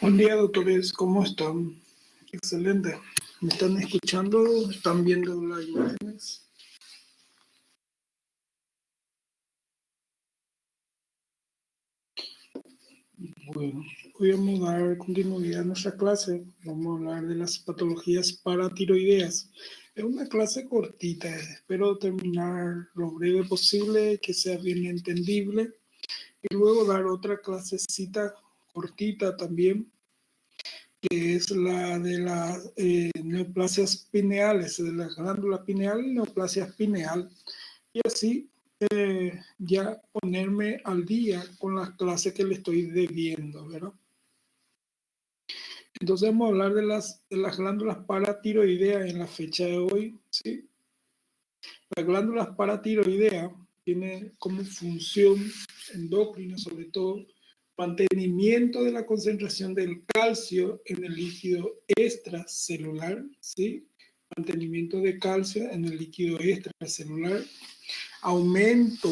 Buen día, doctores. ¿Cómo están? Excelente. ¿Me están escuchando? ¿Están viendo las imágenes? Bueno, hoy vamos a dar continuidad a nuestra clase. Vamos a hablar de las patologías paratiroideas. Es una clase cortita. Espero terminar lo breve posible, que sea bien entendible. Y luego dar otra clasecita cortita también, que es la de las neoplasias pineales, de la glándula pineal y neoplasia pineal. Y así ya ponerme al día con las clases que le estoy debiendo, ¿verdad? Entonces vamos a hablar de las glándulas paratiroideas en la fecha de hoy, ¿sí? Las glándulas paratiroideas tienen como función endocrina, sobre todo, mantenimiento de la concentración del calcio en el líquido extracelular, ¿sí? Mantenimiento de calcio en el líquido extracelular, aumento,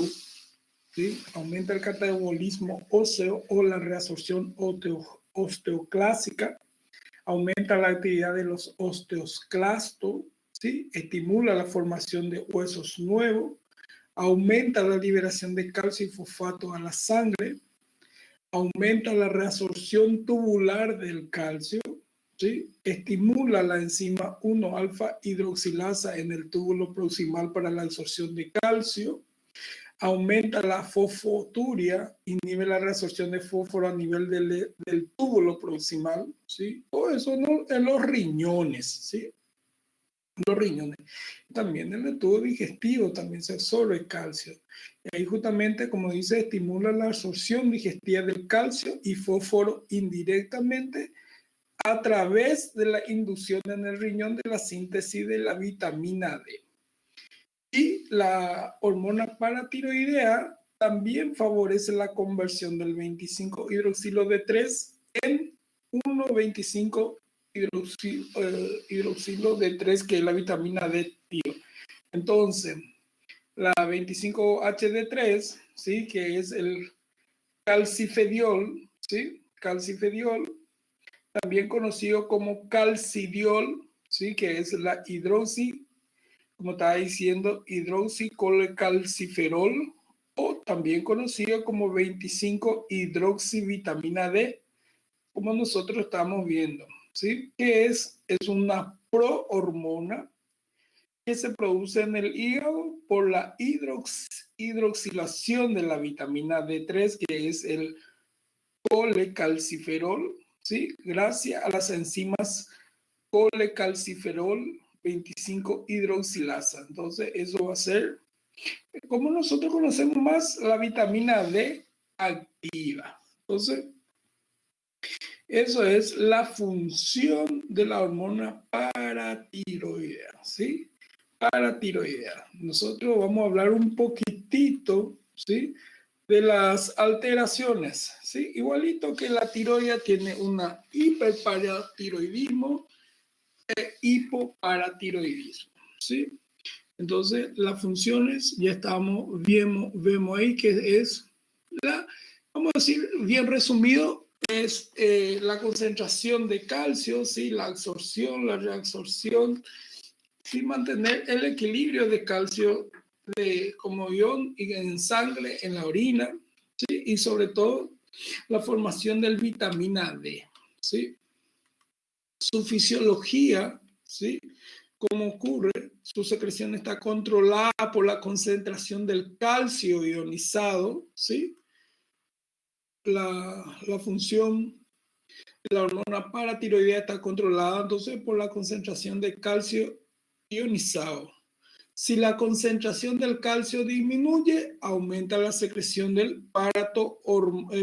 ¿sí? Aumenta el catabolismo óseo o la reabsorción osteoclásica, aumenta la actividad de los osteoclastos, ¿sí? Estimula la formación de huesos nuevos, aumenta la liberación de calcio y fosfato a la sangre, aumenta la reabsorción tubular del calcio, ¿sí? Estimula la enzima 1-alfa hidroxilasa en el túbulo proximal para la absorción de calcio, aumenta la fosfoturia, inhibe la reabsorción de fósforo a nivel del túbulo proximal, ¿sí? Todo eso en los riñones, ¿sí? Los riñones. También en el tubo digestivo también se absorbe calcio. Y ahí justamente, como dice, estimula la absorción digestiva del calcio y fósforo indirectamente a través de la inducción en el riñón de la síntesis de la vitamina D. Y la hormona paratiroidea también favorece la conversión del 25-hidroxilo D3 en 1,25-hidroxilo D3, que es la vitamina D, tío. Entonces, la 25-HD3, ¿sí? Que es el calcifediol, ¿sí? Calcifediol, también conocido como calcidiol, ¿sí? Que es la como estaba diciendo, hidroxicolecalciferol, o también conocido como 25-hidroxivitamina D, como nosotros estamos viendo, ¿sí? Que es una prohormona que se produce en el hígado por la hidroxilación de la vitamina D3, que es el colecalciferol, ¿sí? Gracias a las enzimas colecalciferol 25 hidroxilasa. Entonces, eso va a ser, como nosotros conocemos más, la vitamina D activa. Entonces, eso es la función de la hormona paratiroidea, ¿sí? Paratiroidea. Nosotros vamos a hablar un poquitito, ¿sí? De las alteraciones, ¿sí? Igualito que la tiroidea tiene una hiperparatiroidismo e hipoparatiroidismo, ¿sí? Entonces, las funciones ya vemos ahí que es vamos a decir, bien resumido, es la concentración de calcio, ¿sí? La absorción, la reabsorción, y mantener el equilibrio de calcio como ion en sangre, en la orina, ¿sí? Y sobre todo la formación del vitamina D, ¿sí? Su fisiología, ¿sí? ¿Cómo ocurre? Su secreción está controlada por la concentración del calcio ionizado, ¿sí? La función de la hormona paratiroidea está controlada entonces por la concentración de calcio ionizado. Si la concentración del calcio disminuye, aumenta la secreción del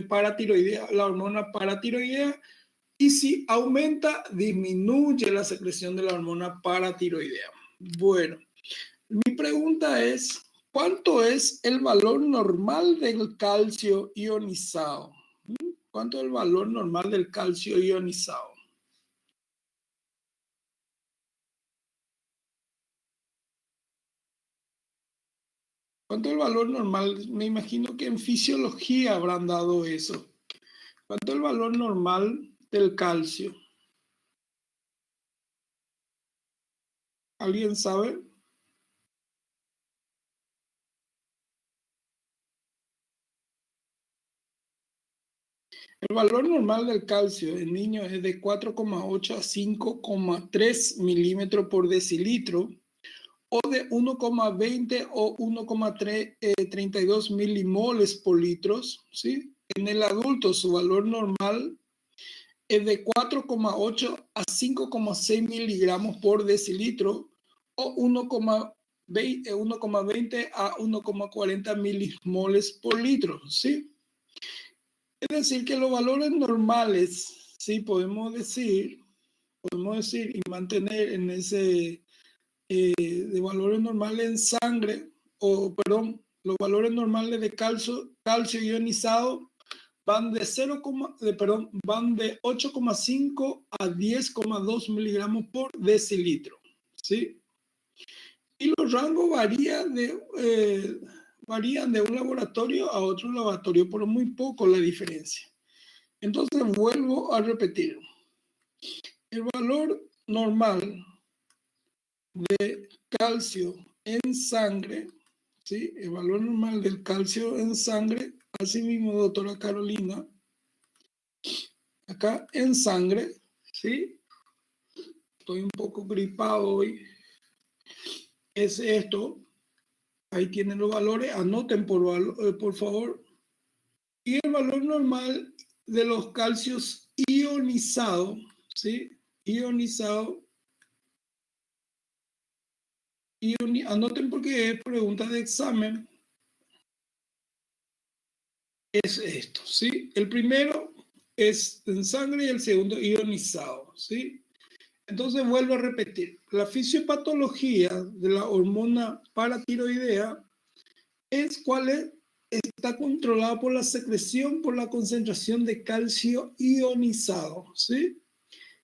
paratiroidea, la hormona paratiroidea, y si aumenta, disminuye la secreción de la hormona paratiroidea. Bueno, mi pregunta es, ¿cuánto es el valor normal del calcio ionizado? ¿Cuánto es el valor normal del calcio ionizado? ¿Cuánto es el valor normal? Me imagino que en fisiología habrán dado eso. ¿Cuánto es el valor normal del calcio. ¿Alguien sabe? El valor normal del calcio en niños es de 4,8 a 5,3 milímetros por decilitro o de 1,20 o 1,32 milimoles por litro, ¿sí? En el adulto su valor normal es de 4,8 a 5,6 miligramos por decilitro o 1,20 a 1,40 milimoles por litro, ¿sí? Es decir, que los valores normales, sí, podemos decir y mantener en ese de valores normales en sangre, o perdón, los valores normales de calcio ionizado van de van de 8,5 a 10,2 miligramos por decilitro, ¿sí? Y los rangos varían de un laboratorio a otro laboratorio, pero muy poco la diferencia. Entonces vuelvo a repetir. El valor normal de calcio en sangre, ¿sí? El valor normal del calcio en sangre, así mismo, doctora Carolina, acá en sangre, ¿sí? Estoy un poco gripado hoy. Es esto. Ahí tienen los valores. Anoten por favor. Y el valor normal de los calcios ionizados, ¿sí? Ionizado. Anoten porque es pregunta de examen. Es esto, ¿sí? El primero es en sangre y el segundo ionizado, ¿sí? Entonces vuelvo a repetir. La fisiopatología de la hormona paratiroidea es está controlada por la secreción por la concentración de calcio ionizado, ¿sí?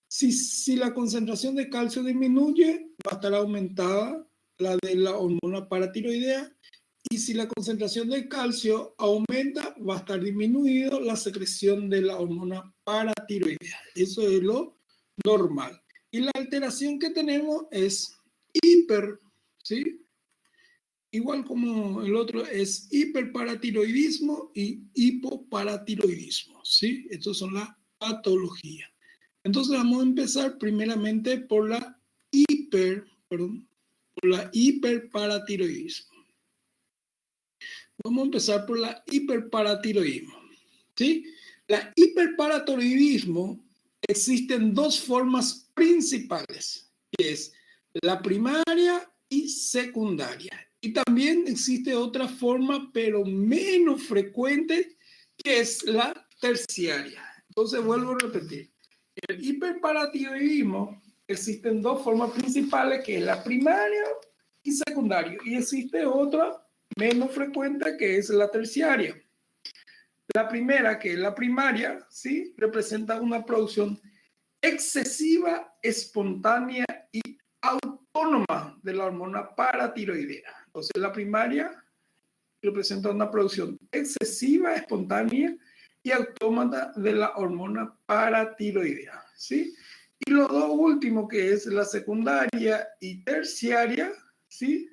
Si la concentración de calcio disminuye, va a estar aumentada la de la hormona paratiroidea, y si la concentración de calcio aumenta, va a estar disminuido la secreción de la hormona paratiroidea. Eso es lo normal. Y la alteración que tenemos es hiper, ¿sí? Igual como el otro es hiperparatiroidismo y hipoparatiroidismo, ¿sí? Estas son las patologías. Entonces vamos a empezar primeramente por la hiperparatiroidismo. Vamos a empezar por la hiperparatiroidismo, ¿sí? La hiperparatiroidismo existen dos formas principales, que es la primaria y secundaria. Y también existe otra forma, pero menos frecuente, que es la terciaria. Entonces vuelvo a repetir. En el hiperparatiroidismo existen dos formas principales, que es la primaria y secundaria. Y existe otra menos frecuente, que es la terciaria. La primera, que es la primaria, ¿sí? Representa una producción excesiva, espontánea y autónoma de la hormona paratiroidea. Entonces, la primaria representa una producción excesiva, espontánea y autómata de la hormona paratiroidea, ¿sí? Y los dos últimos, que es la secundaria y terciaria, ¿sí?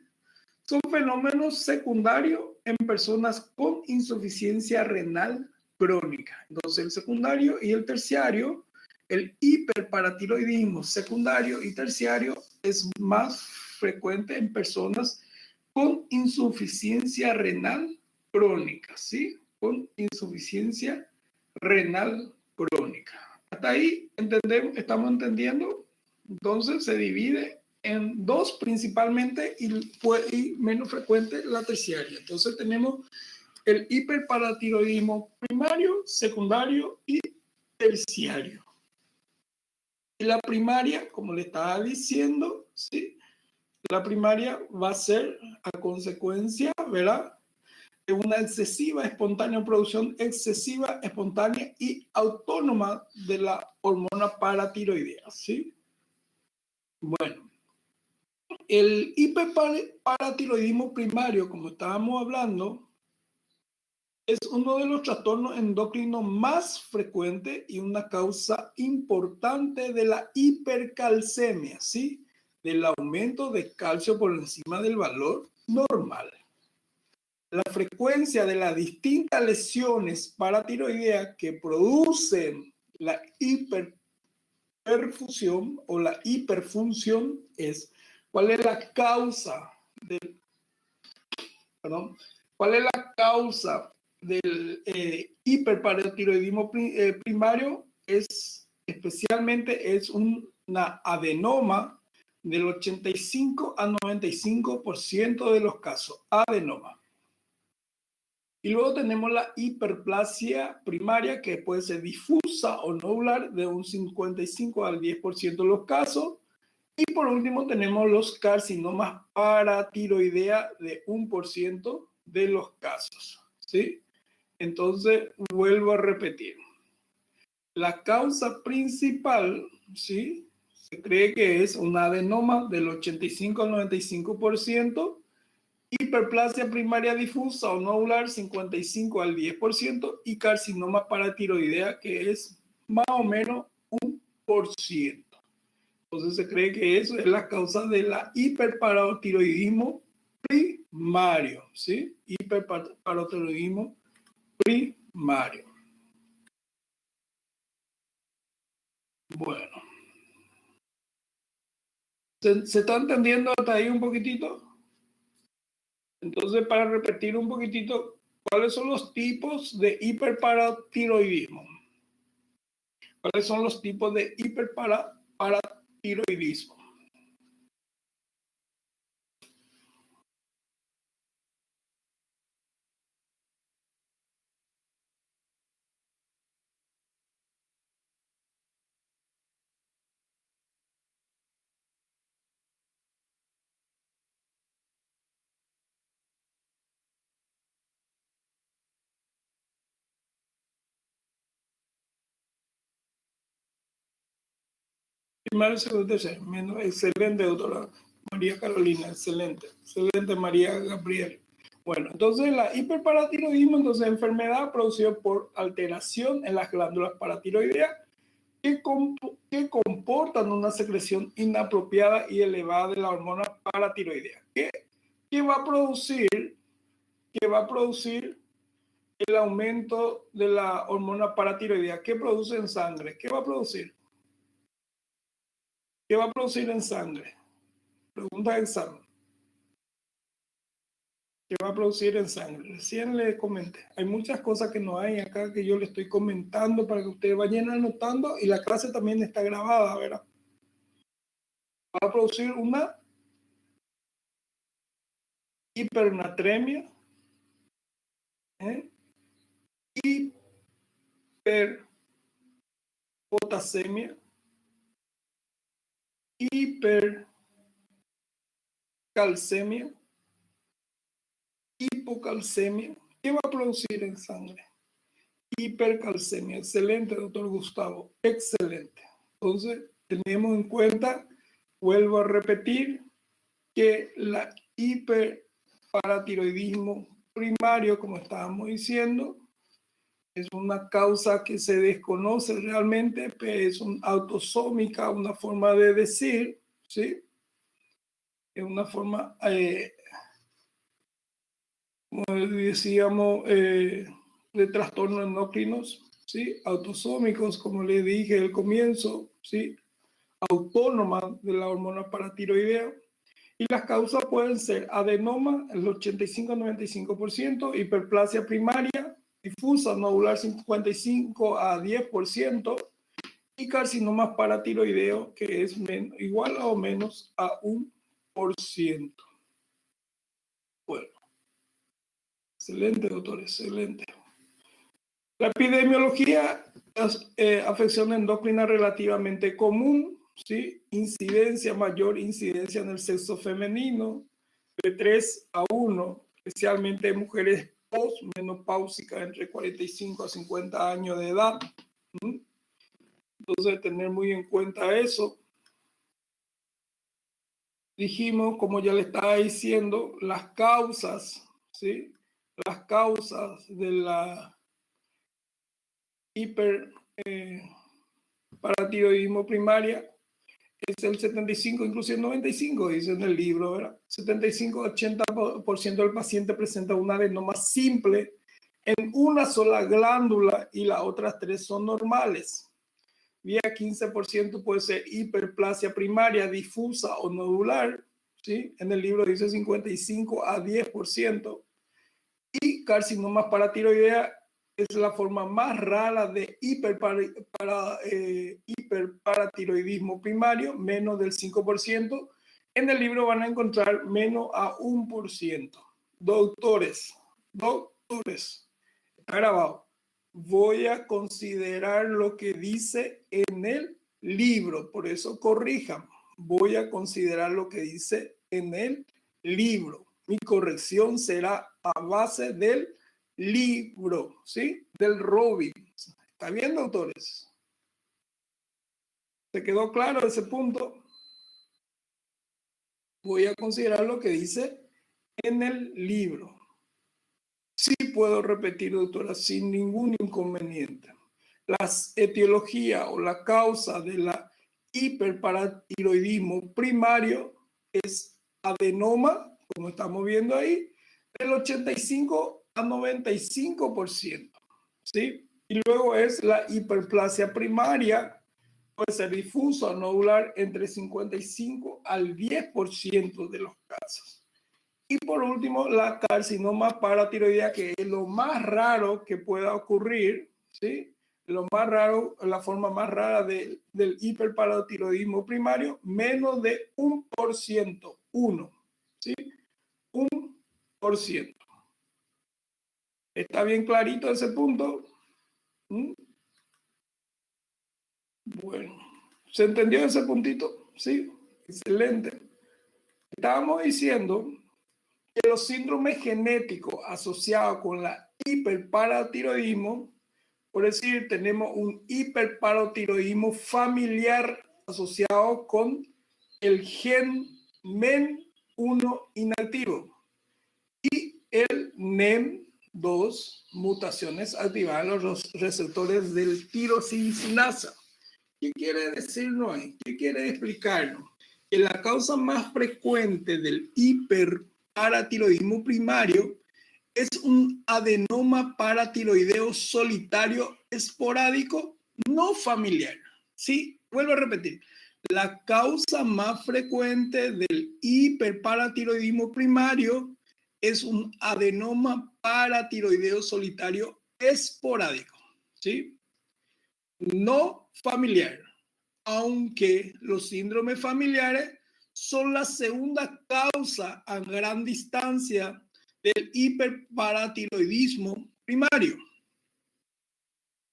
Son fenómenos secundarios en personas con insuficiencia renal crónica. Entonces, el secundario y el terciario, el hiperparatiroidismo secundario y terciario es más frecuente en personas con insuficiencia renal crónica, ¿sí? Con insuficiencia renal crónica. Hasta ahí estamos entendiendo. Entonces se divide en dos principalmente y menos frecuente la terciaria. Entonces tenemos el hiperparatiroidismo primario, secundario y terciario. Y la primaria, como le estaba diciendo, ¿sí? La primaria va a ser a consecuencia, ¿verdad?, de una excesiva, espontánea producción excesiva, espontánea y autónoma de la hormona paratiroidea, ¿sí? Bueno, el hiperparatiroidismo primario, como estábamos hablando, es uno de los trastornos endocrinos más frecuentes y una causa importante de la hipercalcemia, ¿sí? Del aumento de calcio por encima del valor normal. La frecuencia de las distintas lesiones paratiroideas que producen la hiperperfusión o la hiperfunción es cuál es la causa del, perdón, cuál es la causa del hiperparatiroidismo primario. Especialmente es una adenoma del 85 a 95% de los casos, adenoma. Y luego tenemos la hiperplasia primaria, que puede ser difusa o nodular, de un 55 al 10% de los casos. Y por último tenemos los carcinomas paratiroidea de 1% de los casos, ¿sí? Entonces, vuelvo a repetir. La causa principal, ¿sí? Se cree que es un adenoma del 85 al 95%, hiperplasia primaria difusa o nodular 55 al 10% y carcinoma paratiroidea, que es más o menos 1%. Entonces se cree que eso es la causa de la hiperparatiroidismo primario, ¿sí? Hiperparatiroidismo primario. Bueno. ¿Se está entendiendo hasta ahí un poquitito? Entonces, para repetir un poquitito, ¿cuáles son los tipos de hiperparatiroidismo? ¿Cuáles son los tipos de hiperparatiroidismo? Primero, segundo, tercero. Excelente, doctora María Carolina. Excelente. Excelente, María Gabriel. Bueno, entonces la hiperparatiroidismo, entonces enfermedad producida por alteración en las glándulas paratiroideas que comportan una secreción inapropiada y elevada de la hormona paratiroidea. ¿Qué va a producir? ¿Qué va a producir el aumento de la hormona paratiroidea? ¿Qué produce en sangre? ¿Qué va a producir? ¿Qué va a producir en sangre? Pregunta de examen. ¿Qué va a producir en sangre? Recién le comenté. Hay muchas cosas que no hay acá que yo le estoy comentando para que ustedes vayan anotando, y la clase también está grabada, ¿verdad? Va a producir una hipernatremia, hiperpotasemia, hipercalcemia, hipocalcemia. ¿Qué va a producir en sangre? Hipercalcemia. Excelente, doctor Gustavo. Excelente. Entonces, tenemos en cuenta, vuelvo a repetir, que la hiperparatiroidismo primario, como estábamos diciendo, es una causa que se desconoce realmente, pero es una autosómica, una forma de decir, ¿sí? Es una forma, como decíamos, de trastornos endocrinos, ¿sí? Autosómicos, como le dije al comienzo, ¿sí? Autónoma de la hormona paratiroidea. Y las causas pueden ser adenoma, el 85-95%, hiperplasia primaria, difusa, nodular 55 a 10%, y carcinoma paratiroideo, que es igual o menos a 1%. Bueno, excelente, doctor, excelente. La epidemiología es afección endocrina relativamente común, ¿sí? Incidencia, mayor incidencia en el sexo femenino, de 3 a 1, especialmente en mujeres postmenopáusicas entre 45 a 50 años de edad. Entonces, tener muy en cuenta eso. Dijimos, como ya le estaba diciendo, las causas, ¿sí? las causas de la hiperparatiroidismo primaria es el 75, incluso el 95, dice en el libro, ¿verdad? 75-80% del paciente presenta un adenoma simple en una sola glándula y las otras 3 son normales. Vía 15% puede ser hiperplasia primaria difusa o nodular, ¿sí? En el libro dice 55-10%. Y carcinomas paratiroidea es la forma más rara de hiperparatiroidismo primario, menos del 5%. En el libro van a encontrar menos a 1%. Doctores, está grabado. Voy a considerar lo que dice en el libro, por eso corrijan. Voy a considerar lo que dice en el libro. Mi corrección será a base del libro, ¿sí? Del Robbins. ¿Está bien, doctores? ¿Se quedó claro ese punto? Voy a considerar lo que dice en el libro. Sí puedo repetir, doctora, sin ningún inconveniente. La etiología o la causa de la hiperparatiroidismo primario es adenoma, como estamos viendo ahí, del 85 a 95%, ¿sí? Y luego es la hiperplasia primaria, puede ser difusa o nodular entre 55 al 10% de los casos. Y por último, la carcinoma paratiroidea, que es lo más raro que pueda ocurrir, ¿sí? Lo más raro, la forma más rara del hiperparatiroidismo primario, menos de 1%, 1, ¿sí? 1%. ¿Está bien clarito ese punto? ¿Mm? Bueno, ¿se entendió ese puntito? Sí, excelente. Estábamos diciendo que los síndromes genéticos asociados con la hiperparatiroidismo, por decir, tenemos un hiperparatiroidismo familiar asociado con el gen MEN1 inactivo y el NEM2, mutaciones activadas en los receptores del tirosisinasa. ¿Qué quiere decirnos ahí? ¿Qué quiere explicarnos? Que la causa más frecuente del hiperparatiroidismo primario es un adenoma paratiroideo solitario esporádico no familiar. Sí, vuelvo a repetir. La causa más frecuente del hiperparatiroidismo primario es un adenoma paratiroideo solitario esporádico, ¿sí? No familiar, aunque los síndromes familiares son la segunda causa a gran distancia del hiperparatiroidismo primario.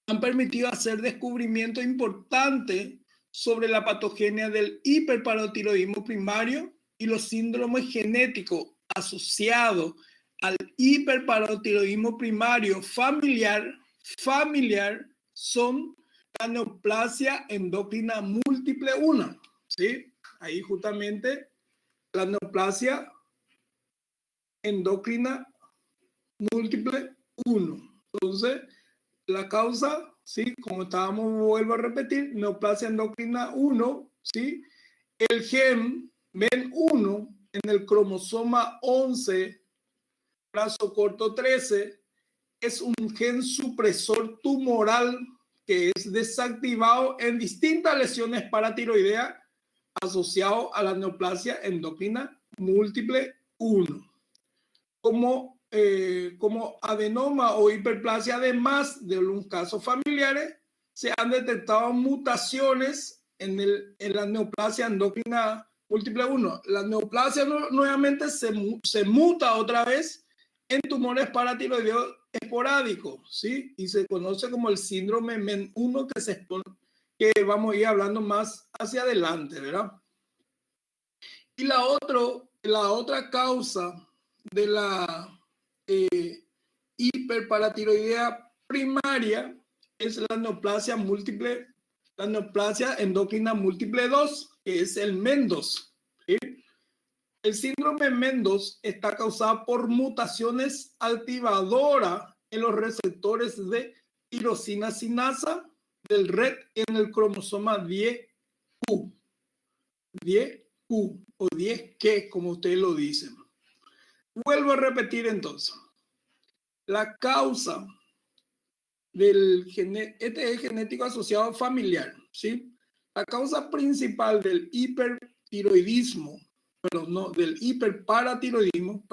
Han permitido hacer descubrimientos importantes sobre la patogenia del hiperparatiroidismo primario y los síndromes genéticos asociados al hiperparatiroidismo primario familiar son la neoplasia endocrina múltiple 1, ¿sí? Ahí justamente la neoplasia endocrina múltiple 1. Entonces, la causa, ¿sí? Como estábamos, vuelvo a repetir, neoplasia endocrina 1, ¿sí? El gen MEN1 en el cromosoma 11, brazo corto 13, es un gen supresor tumoral que es desactivado en distintas lesiones paratiroideas asociado a la neoplasia endocrina múltiple 1. Como adenoma o hiperplasia, además de un caso familiares, se han detectado mutaciones en la neoplasia endocrina múltiple 1. La neoplasia nuevamente se muta otra vez en tumores paratiroideos esporádicos, ¿sí? Y se conoce como el síndrome MEN1 que vamos a ir hablando más hacia adelante, ¿verdad? Y la otra causa de la hiperparatiroidea primaria es la neoplasia endocrina múltiple 2, que es el MEN2, ¿sí? El síndrome MEN2 está causado por mutaciones activadoras en los receptores de tirosina sinasa del RET en el cromosoma 10Q. 10Q o 10Q, como ustedes lo dicen. Vuelvo a repetir entonces. La causa este es genético asociado familiar, ¿sí? La causa principal del hipertiroidismo, del hiperparatiroidismo,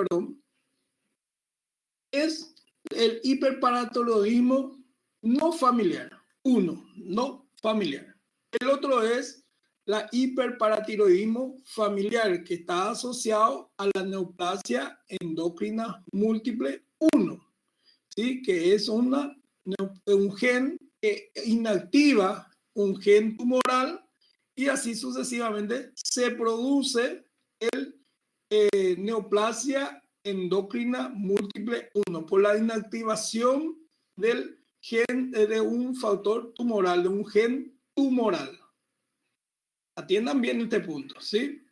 es el hiperparatiroidismo no familiar. Uno, no familiar. El otro es la hiperparatiroidismo familiar, que está asociado a la neoplasia endocrina múltiple 1, ¿sí? Que es un gen que inactiva un gen tumoral y así sucesivamente se produce el neoplasia endocrina múltiple 1 por la inactivación del gen de un factor tumoral, de un gen tumoral. Atiendan bien este punto, ¿sí?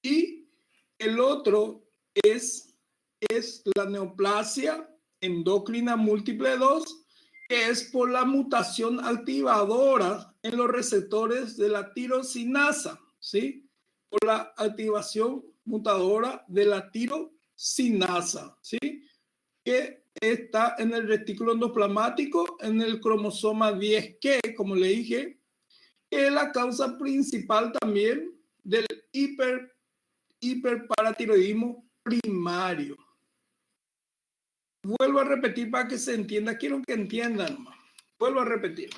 Y el otro es la neoplasia endocrina múltiple 2, que es por la mutación activadora en los receptores de la tirosinasa, ¿sí? Por la activación mutadora de la tirosinasa, ¿sí? Que está en el retículo endoplasmático, en el cromosoma 10, que, como le dije, es la causa principal también del hiperparatiroidismo primario. Vuelvo a repetir para que se entienda. Quiero que entiendan. Vuelvo a repetir.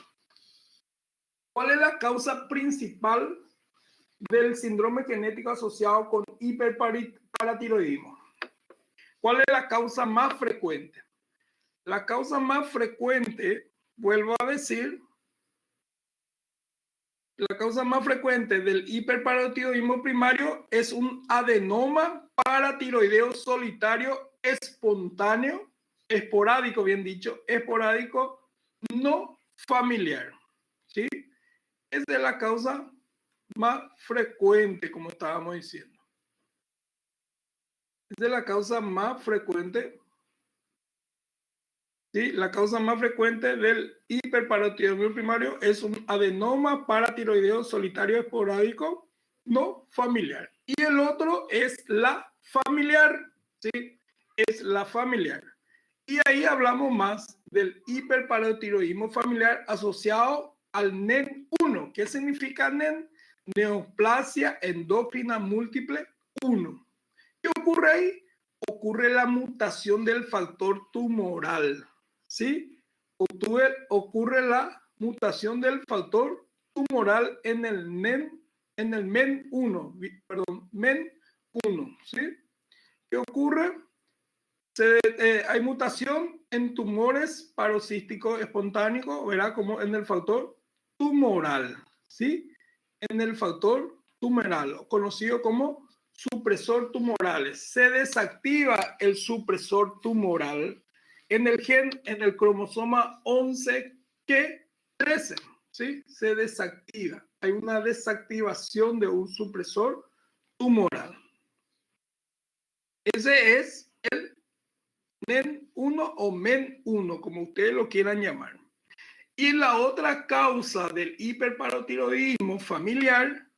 ¿Cuál es la causa principal del síndrome genético asociado con hiperparatiroidismo? ¿Cuál es la causa más frecuente? La causa más frecuente, vuelvo a decir, la causa más frecuente del hiperparatiroidismo primario es un adenoma paratiroideo solitario espontáneo, esporádico, bien dicho, esporádico, no familiar, ¿sí? Esa es la causa más frecuente, como estábamos diciendo. Esa es la causa más frecuente, ¿sí? La causa más frecuente del hiperparatiroidismo primario es un adenoma paratiroideo solitario esporádico no familiar. Y el otro es la familiar, ¿sí? Es la familiar. Y ahí hablamos más del hiperparatiroidismo familiar asociado al NEN1. ¿Qué significa NEN? Neoplasia endocrina múltiple 1. ¿Qué ocurre ahí? Ocurre la mutación del factor tumoral, ¿sí? Ocurre la mutación del factor tumoral en el MEN1, MEN1, ¿sí? ¿Qué ocurre? Hay mutación en tumores paroxísticos espontáneos, ¿verdad? Como en el factor tumoral, ¿sí? En el factor tumoral, conocido como supresor tumorales. Se desactiva el supresor tumoral en el gen, en el cromosoma 11q13, ¿sí? Se desactiva. Hay una desactivación de un supresor tumoral. Ese es el NEN1 o MEN1, como ustedes lo quieran llamar. Y la otra causa del hiperparatiroidismo familiar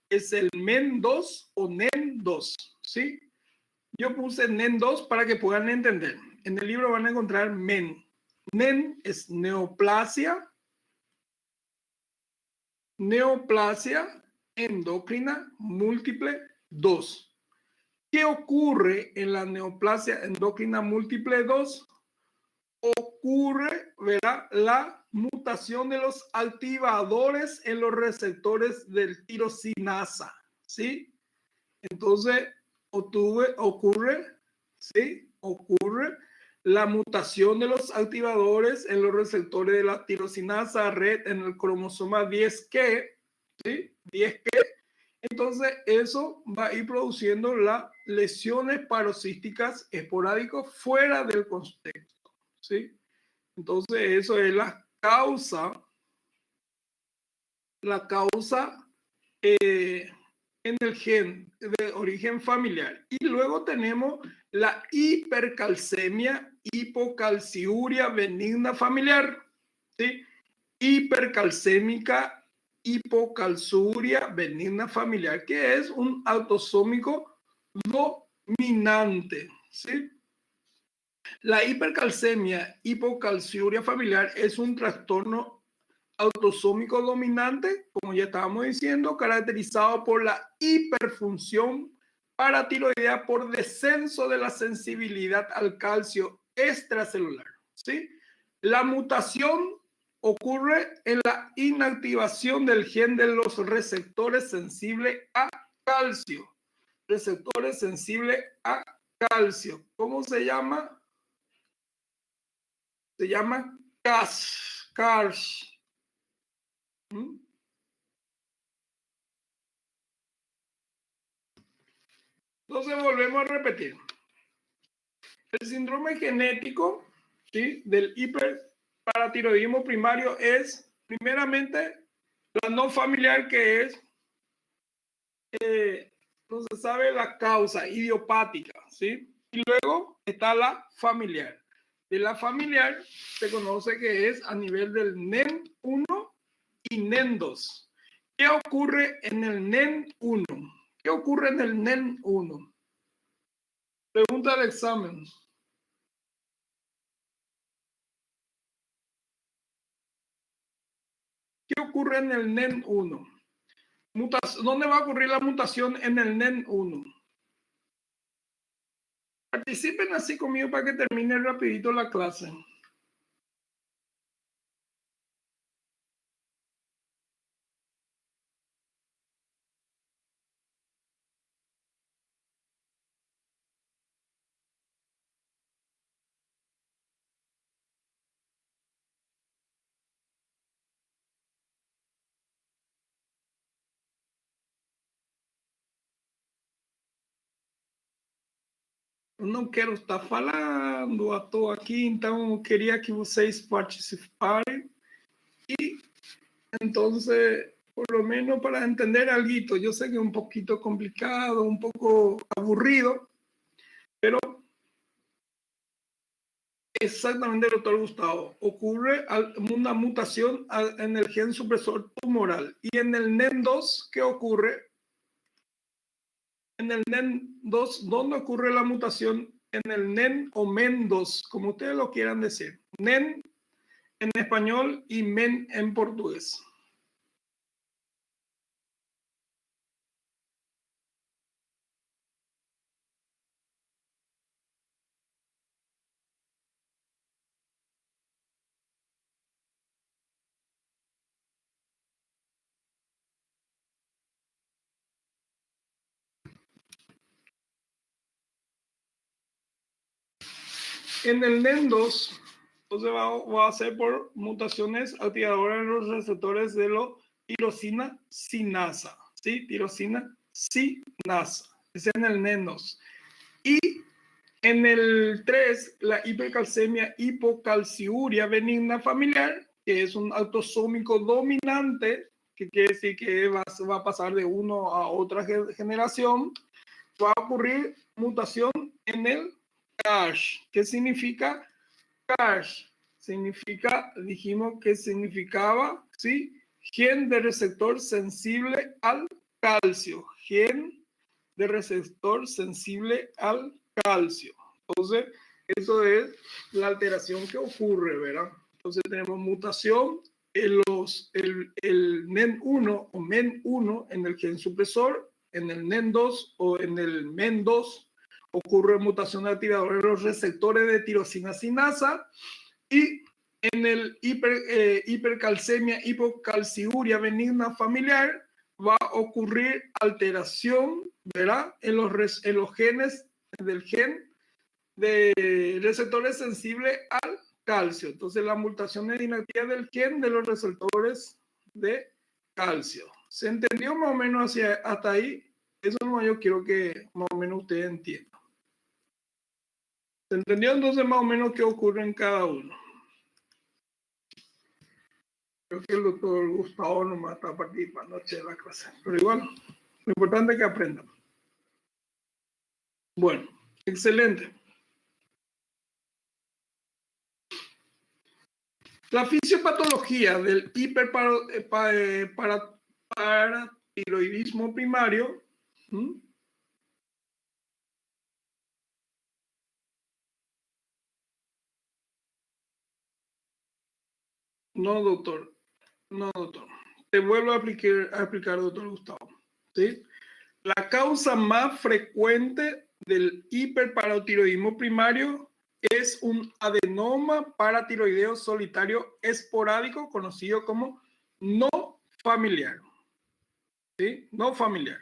es el MEN2 o NEN2, ¿sí? Yo puse NEN2 para que puedan entender. En el libro van a encontrar MEN. NEN es neoplasia endocrina múltiple 2. ¿Qué ocurre en la neoplasia endocrina múltiple 2? Ocurre, ¿verdad?, la mutación de los activadores en los receptores del tirosinasa, ¿sí? Entonces, ocurre la mutación de los activadores en los receptores de la tirosinasa red en el cromosoma 10q, ¿sí? 10q. Entonces, eso va a ir produciendo las lesiones paroxísticas esporádicas fuera del contexto, ¿sí? Entonces, eso es la causa en el gen de origen familiar. Y luego tenemos la hipercalcemia, hipocalciuria benigna familiar, ¿sí? Hipercalcémica, hipocalciuria benigna familiar, que es un autosómico dominante, ¿sí? La hipercalcemia, hipocalciuria familiar es un trastorno autosómico dominante, como ya estábamos diciendo, caracterizado por la hiperfunción paratiroidea por descenso de la sensibilidad al calcio extracelular, ¿sí? La mutación ocurre en la inactivación del gen de los receptores sensibles a calcio. Receptores sensibles a calcio. ¿Cómo se llama? Se llama CAS. Entonces volvemos a repetir. El síndrome genético, ¿sí?, del hiperparatiroidismo primario es, primeramente, la no familiar, que es, no se sabe la causa idiopática, ¿sí? Y luego está la familiar. De la familiar se conoce que es a nivel del NEN1 y NEN2. ¿Qué ocurre en el NEN1? ¿Qué ocurre en el NEN1? Pregunta del examen. ¿Qué ocurre en el NEN1? ¿Dónde va a ocurrir la mutación en el NEN1? Participen así conmigo para que termine rapidito la clase. Não quero estar falando à toa aqui, então eu queria que vocês participarem y entonces, por lo menos para entender algo, yo sé que es un poquito complicado, un poco aburrido, pero exactamente, doctor Gustavo, ocurre una mutación en el gen supresor tumoral. Y en el NEN2, ¿qué ocurre? En el NEN2, ¿dónde ocurre la mutación? En el NEN o MEN2, como ustedes lo quieran decir. NEN en español y MEN en portugués. En el NEN2, entonces va a ser por mutaciones activadoras en los receptores de la tirosina sinasa, ¿sí? Tirosina sinasa. Es en el NEN2. Y en el 3, la hipercalcemia, hipocalciuria benigna familiar, que es un autosómico dominante, que quiere decir que va a pasar de uno a otra generación, va a ocurrir mutación en el CASH. ¿Qué significa CASH? Significa, dijimos que significaba, ¿sí? Gen de receptor sensible al calcio. Gen de receptor sensible al calcio. Entonces, eso es la alteración que ocurre, ¿verdad? Entonces tenemos mutación en el NEN1 o MEN1 en el gen supresor, en el NEN2 o en el MEN2 ocurre mutación activadora de los receptores de tirosina sinasa, y en el hipercalcemia, hipocalciuria benigna familiar va a ocurrir alteración, ¿verdad?, en los genes del gen de receptores sensibles al calcio. Entonces, la mutación es inactiva del gen de los receptores de calcio. ¿Se entendió más o menos hasta ahí? Eso es lo que yo quiero que más o menos ustedes entiendan. ¿Se entendió entonces más o menos qué ocurre en cada uno? Creo que el doctor Gustavo nomás está participando de la clase, pero igual Lo importante es que aprendan. Bueno, excelente. La fisiopatología del hiperparatiroidismo primario. No, doctor. No, doctor. Te vuelvo a explicar, doctor Gustavo. ¿Sí? La causa más frecuente del hiperparatiroidismo primario es un adenoma paratiroideo solitario esporádico conocido como no familiar. ¿Sí? No familiar.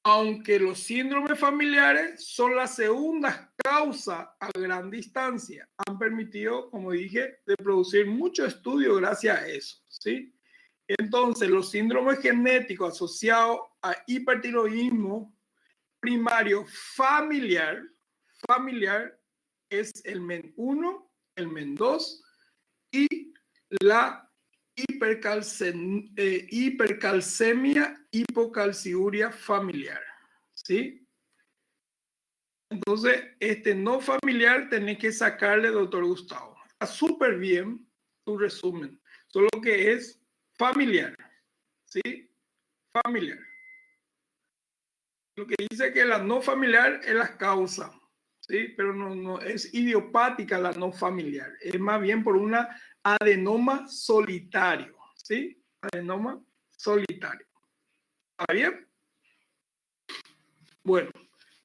Aunque los síndromes familiares son la segunda causa a gran distancia, han permitido, como dije, de producir mucho estudio gracias a eso, ¿sí? Entonces, los síndromes genéticos asociados a hipertiroidismo primario familiar es el MEN1, el MEN2 y la hipercalcemia, hipocalciuria familiar, ¿sí? Entonces, este no familiar tenés que sacarle, doctor Gustavo. Está súper bien tu resumen, solo que es familiar, ¿sí? Familiar. Lo que dice que la no familiar es la causa, ¿sí? Pero no es idiopática la no familiar, es más bien por una adenoma solitario, ¿sí? Adenoma solitario. ¿Está bien? Bueno,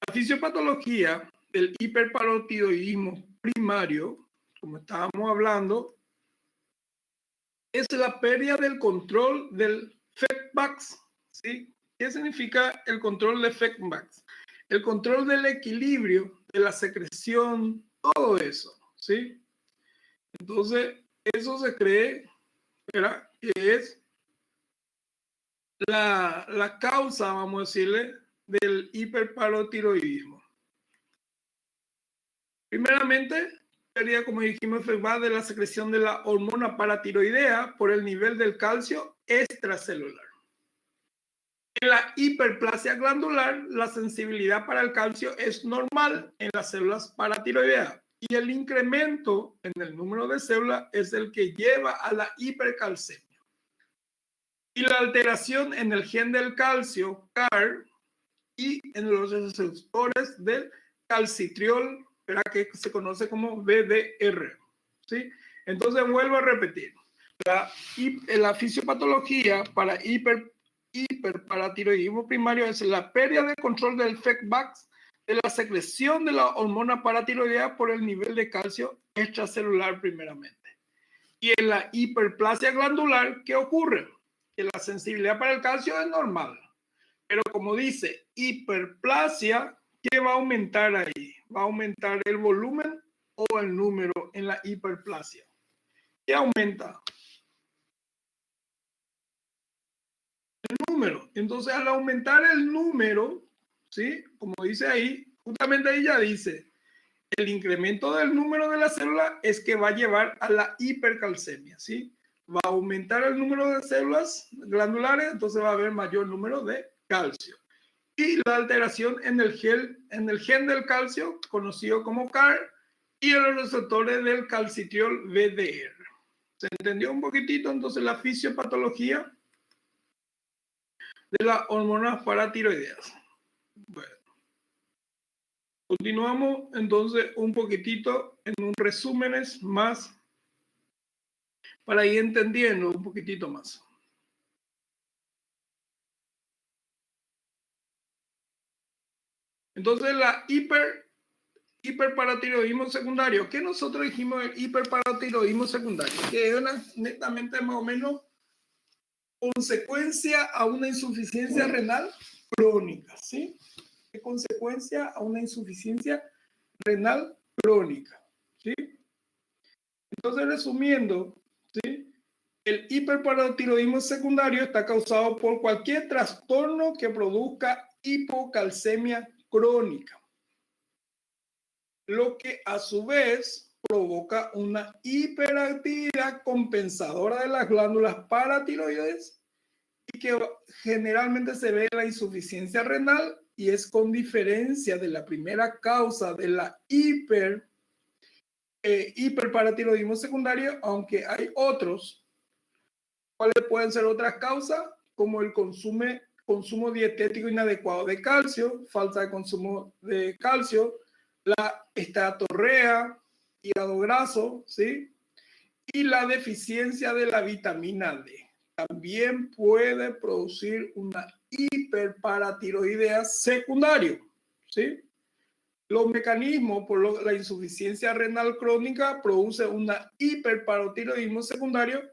la fisiopatología del hiperparotiroidismo primario, como estábamos hablando, es la pérdida del control del feedback, ¿sí? ¿Qué significa el control de feedback? El control del equilibrio, de la secreción, todo eso, ¿sí? Entonces, eso se cree, ¿verdad?, que es la causa, vamos a decirle, del hiperparotiroidismo. Primeramente, sería, como dijimos, va de la secreción de la hormona paratiroidea por el nivel del calcio extracelular. En la hiperplasia glandular, la sensibilidad para el calcio es normal en las células paratiroideas y el incremento en el número de células es el que lleva a la hipercalcemia. Y la alteración en el gen del calcio, CAR, y en los receptores del calcitriol, que se conoce como BDR, ¿sí? Entonces vuelvo a repetir. La fisiopatología para hiperparatiroidismo primario es la pérdida de control del feedback de la secreción de la hormona paratiroidea por el nivel de calcio extracelular primeramente. Y en la hiperplasia glandular, ¿qué ocurre? Que la sensibilidad para el calcio es normal. Pero como dice hiperplasia, ¿qué va a aumentar ahí? ¿Va a aumentar el volumen o el número en la hiperplasia? ¿Qué aumenta? El número. Entonces, al aumentar el número, ¿sí? Como dice ahí, justamente ahí ya dice, el incremento del número de la célula es que va a llevar a la hipercalcemia, ¿sí? Va a aumentar el número de células glandulares, entonces va a haber mayor número de calcio. Y la alteración en el gen del calcio, conocido como CAR, y en los receptores del calcitriol BDR. ¿Se entendió un poquitito entonces la fisiopatología de las hormonas paratiroideas? Bueno, continuamos entonces un poquitito en un resúmenes más para ir entendiendo un poquitito más. Entonces la hiperparatiroidismo secundario. ¿Qué nosotros dijimos del hiperparatiroidismo secundario? Que es netamente más o menos consecuencia a una insuficiencia renal crónica, ¿sí? ¿Qué consecuencia a una insuficiencia renal crónica? ¿Sí? Entonces, resumiendo, ¿sí?, el hiperparatiroidismo secundario está causado por cualquier trastorno que produzca hipocalcemia crónica, lo que a su vez provoca una hiperactividad compensadora de las glándulas paratiroides y que generalmente se ve en la insuficiencia renal y es con diferencia de la primera causa de la hiperparatiroidismo secundario, aunque hay otros. ¿Cuáles pueden ser otras causas? Como el consumo dietético inadecuado de calcio, falta de consumo de calcio, la esteatorrea, hígado graso, ¿sí? Y la deficiencia de la vitamina D. También puede producir una hiperparatiroidea secundario, ¿sí? Los mecanismos por la insuficiencia renal crónica produce una hiperparatiroidismo secundario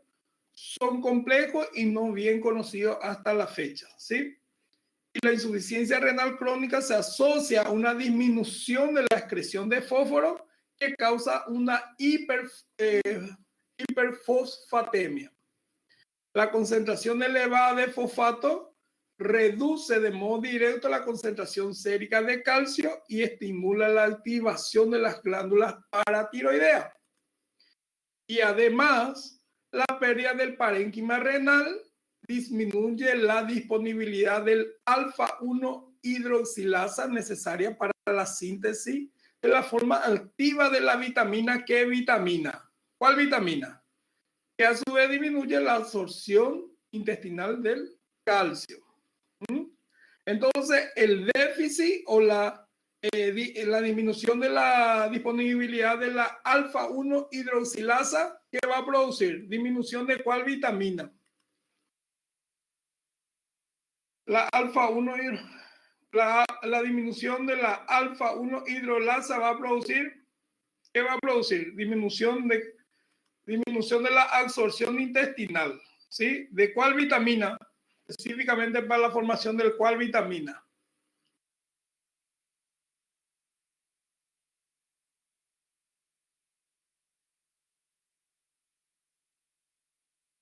son complejos y no bien conocidos hasta la fecha, ¿sí? Y la insuficiencia renal crónica se asocia a una disminución de la excreción de fósforo que causa una hiperfosfatemia. La concentración elevada de fosfato reduce de modo directo la concentración sérica de calcio y estimula la activación de las glándulas paratiroideas. Y además, la pérdida del parénquima renal disminuye la disponibilidad del alfa-1 hidroxilasa necesaria para la síntesis de la forma activa de la vitamina. ¿Qué vitamina? ¿Cuál vitamina? Que a su vez disminuye la absorción intestinal del calcio. Entonces, el déficit o la disminución de la disponibilidad de la alfa-1 hidroxilasa, ¿qué va a producir? ¿Disminución de cuál vitamina? La disminución de la alfa-1 hidrolasa va a producir, ¿qué va a producir? Disminución de la absorción intestinal, ¿sí? ¿De cuál vitamina? Específicamente para la formación de cuál vitamina.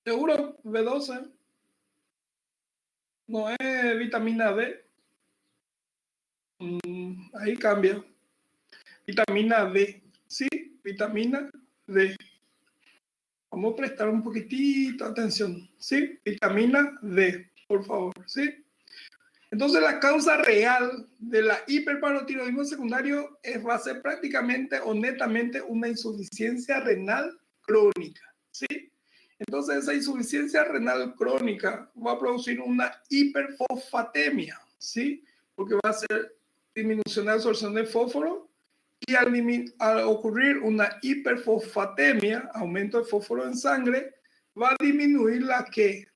Seguro, B12. No es vitamina D. Ahí cambia. Vitamina D. Sí, vitamina D. Vamos a prestar un poquitito atención. Sí, vitamina D, por favor. Sí. Entonces, la causa real de la hiperparotiroidismo secundario va a ser prácticamente o netamente una insuficiencia renal crónica. ¿Sí? Entonces, esa insuficiencia renal crónica va a producir una hiperfosfatemia, ¿sí? Porque va a ser disminución de absorción de fósforo y al ocurrir una hiperfosfatemia, aumento de fósforo en sangre, va a disminuir ¿qué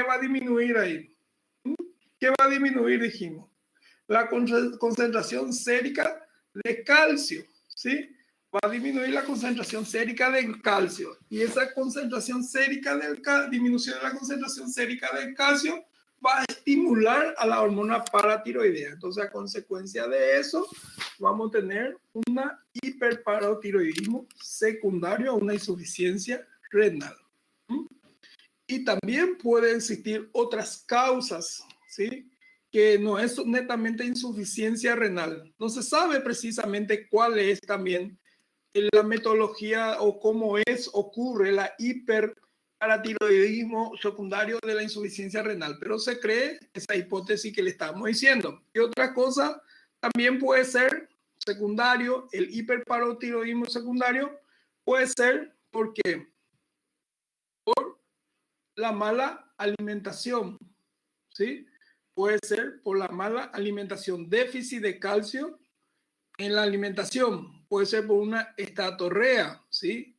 va a disminuir ahí? ¿Qué va a disminuir, dijimos? La concentración sérica de calcio, ¿sí? Va a disminuir la concentración sérica del calcio. Y esa concentración sérica disminución de la concentración sérica del calcio va a estimular a la hormona paratiroidea. Entonces, a consecuencia de eso, vamos a tener una hiperparatiroidismo secundario a una insuficiencia renal. Y también pueden existir otras causas, ¿sí? Que no es netamente insuficiencia renal. No se sabe precisamente cuál es también la metodología o cómo ocurre la hiperparatiroidismo secundario de la insuficiencia renal, pero se cree esa hipótesis que le estamos diciendo. Y otra cosa también puede ser secundario, el hiperparatiroidismo secundario puede ser porque por la mala alimentación, ¿sí? Puede ser por la mala alimentación, déficit de calcio en la alimentación, puede ser por una esteatorrea, ¿sí?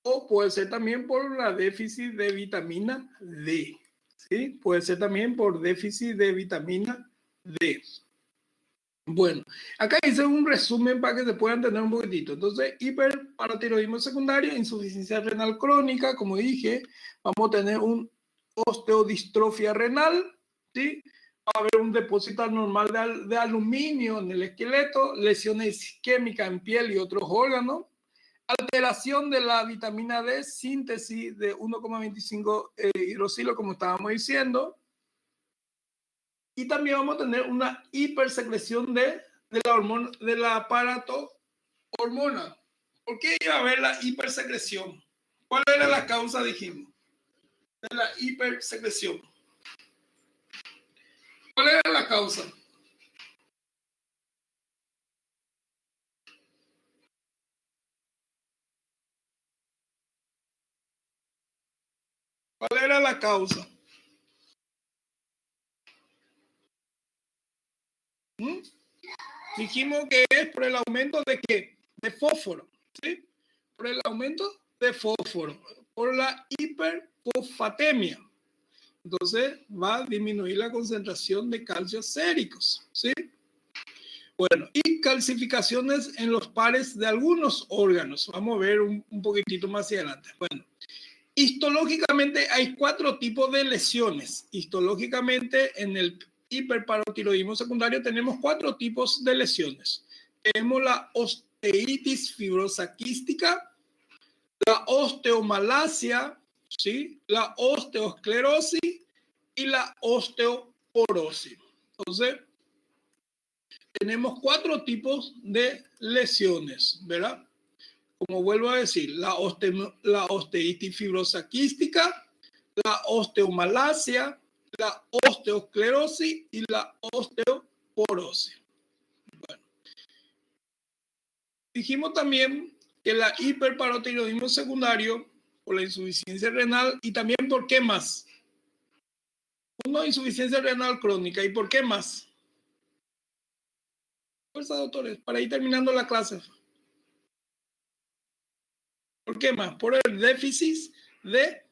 O puede ser también por la déficit de vitamina D, ¿sí? Puede ser también por déficit de vitamina D. Bueno, acá hice un resumen para que se puedan entender un poquitito. Entonces, hiperparatiroidismo secundario, insuficiencia renal crónica, como dije, vamos a tener un osteodistrofia renal, ¿sí? Va a haber un depósito anormal de aluminio en el esqueleto, lesiones isquémicas en piel y otros órganos, alteración de la vitamina D, síntesis de 1,25 hidroxilo, como estábamos diciendo, y también vamos a tener una hipersecreción de la hormona, de la aparato hormona. ¿Por qué iba a haber la hipersecreción? ¿Cuál era la causa, dijimos? de la hipersecreción. ¿Cuál era la causa? ¿Cuál era la causa? Dijimos que es por el aumento de ¿qué? De fósforo, ¿sí? Por el aumento de fósforo, por la hiperfosfatemia. Entonces va a disminuir la concentración de calcio séricos, ¿sí? Bueno, y calcificaciones en los pares de algunos órganos. Vamos a ver un poquitito más hacia adelante. Bueno, histológicamente hay 4 tipos de lesiones. Histológicamente en el hiperparotiroidismo secundario tenemos 4 tipos de lesiones. Tenemos la osteitis fibrosa quística, la osteomalacia, ¿sí? La osteosclerosis y la osteoporosis. Entonces, tenemos 4 tipos de lesiones, ¿verdad? Como vuelvo a decir, la osteitis fibrosa quística, la osteomalacia, la osteosclerosis y la osteoporosis. Bueno, dijimos también que la hiperparotiroidismo secundario por la insuficiencia renal y también ¿por qué más? Una insuficiencia renal crónica. ¿Y por qué más? Fuerza, doctores, para ir terminando la clase. ¿Por qué más? Por el déficit de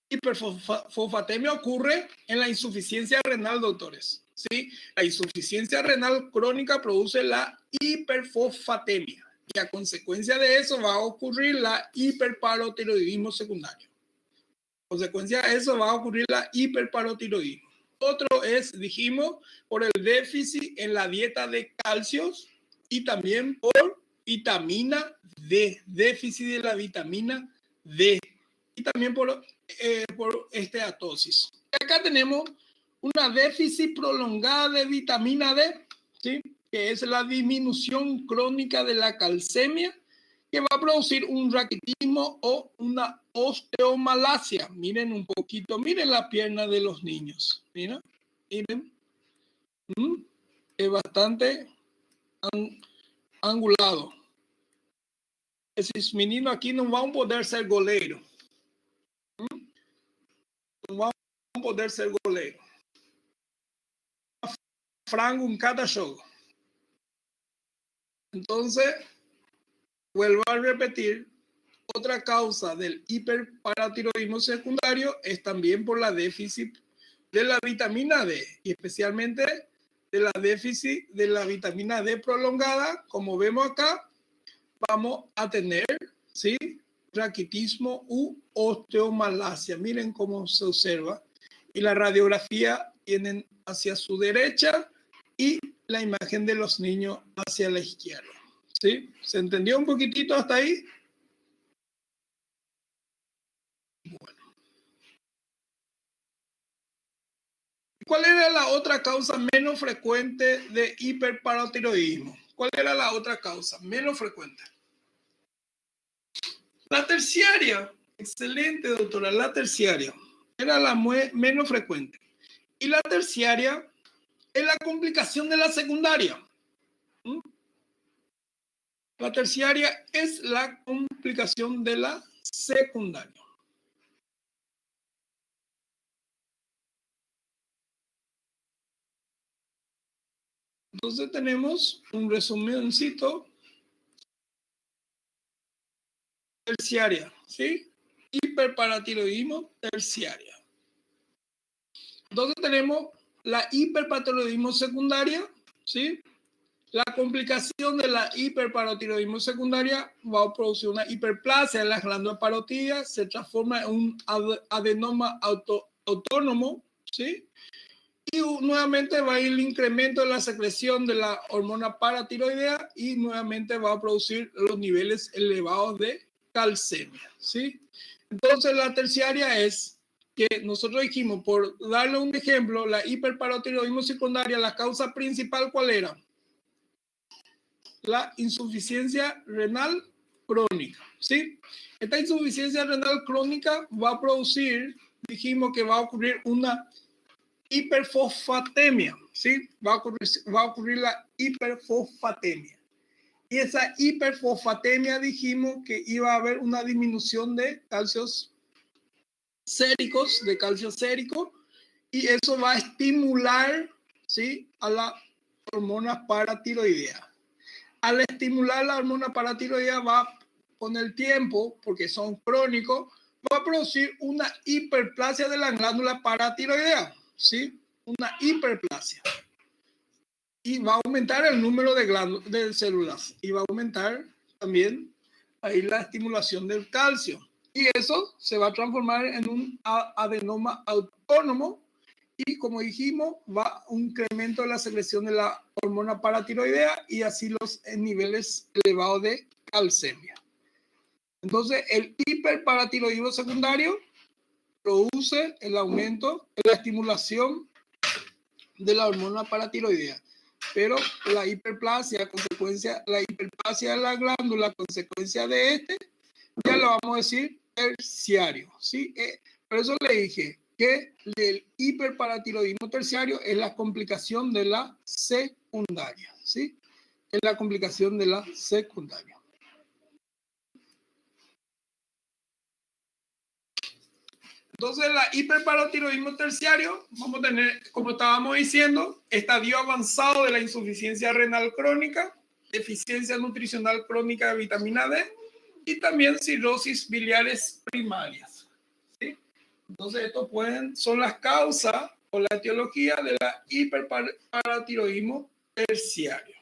hiperfosfatemia ocurre en la insuficiencia renal, doctores. ¿Sí? La insuficiencia renal crónica produce la hiperfosfatemia y a consecuencia de eso va a ocurrir la hiperparotiroidismo secundario. A consecuencia de eso va a ocurrir la hiperparotiroidismo. Otro es, dijimos, por el déficit en la dieta de calcios y también por vitamina D, déficit de la vitamina D y también por esteatosis. Acá tenemos una déficit prolongada de vitamina D, ¿sí? Que es la disminución crónica de la calcemia, que va a producir un raquitismo o una osteomalacia. Miren un poquito, miren la pierna de los niños. Miren. Es bastante angulado. Esos meninos aquí no van a poder ser goleiro. No van a poder ser goleiro. Frango en cada juego. Entonces, vuelvo a repetir, otra causa del hiperparatiroidismo secundario es también por la déficit de la vitamina D y especialmente de la déficit de la vitamina D prolongada. Como vemos acá, vamos a tener, ¿sí? Raquitismo u osteomalacia. Miren cómo se observa. Y la radiografía tienen hacia su derecha y la imagen de los niños hacia la izquierda. ¿Sí? ¿Se entendió un poquitito hasta ahí? Bueno. ¿Cuál era la otra causa menos frecuente de hiperparotiroidismo? ¿Cuál era la otra causa menos frecuente? La terciaria. Excelente, doctora. La terciaria era la menos frecuente. Y la terciaria es la complicación de la secundaria. La terciaria es la complicación de la secundaria. Entonces tenemos un resumencito. Terciaria, ¿sí? Hiperparatiroidismo terciaria. Entonces tenemos la hiperparotiroidismo secundaria, ¿sí? La complicación de la hiperparotiroidismo secundaria va a producir una hiperplasia en las glándulas parótidas, se transforma en un adenoma autónomo, ¿sí? Y nuevamente va a ir el incremento de la secreción de la hormona paratiroidea y nuevamente va a producir los niveles elevados de calcemia, ¿sí? Entonces la terciaria es que nosotros dijimos, por darle un ejemplo, la hiperparotiroidismo secundaria, la causa principal, ¿cuál era? La insuficiencia renal crónica, ¿sí? Esta insuficiencia renal crónica va a producir, dijimos que va a ocurrir una hiperfosfatemia, ¿sí? Va a ocurrir la hiperfosfatemia. Y esa hiperfosfatemia dijimos que iba a haber una disminución de calcios séricos, de calcio sérico, y eso va a estimular, ¿sí?, a la hormona paratiroidea. Al estimular la hormona paratiroidea va con el tiempo, porque son crónicos, va a producir una hiperplasia de la glándula paratiroidea, ¿sí? Una hiperplasia. Y va a aumentar el número de células y va a aumentar también ahí la estimulación del calcio. Y eso se va a transformar en un adenoma autónomo y, como dijimos, va un incremento de la secreción de la hormona paratiroidea y así los niveles elevados de calcemia. Entonces, el hiperparatiroidismo secundario produce el aumento de la estimulación de la hormona paratiroidea. Pero la hiperplasia de la glándula, consecuencia de este, ya lo vamos a decir terciario, ¿sí? Por eso le dije que el hiperparatiroidismo terciario es la complicación de la secundaria, ¿sí? Es la complicación de la secundaria. Entonces, la hiperparatiroidismo terciario, vamos a tener, como estábamos diciendo, estadio avanzado de la insuficiencia renal crónica, deficiencia nutricional crónica de vitamina D y también cirrosis biliares primarias, ¿sí? Entonces, estos son las causas o la etiología de la hiperparatiroidismo terciario.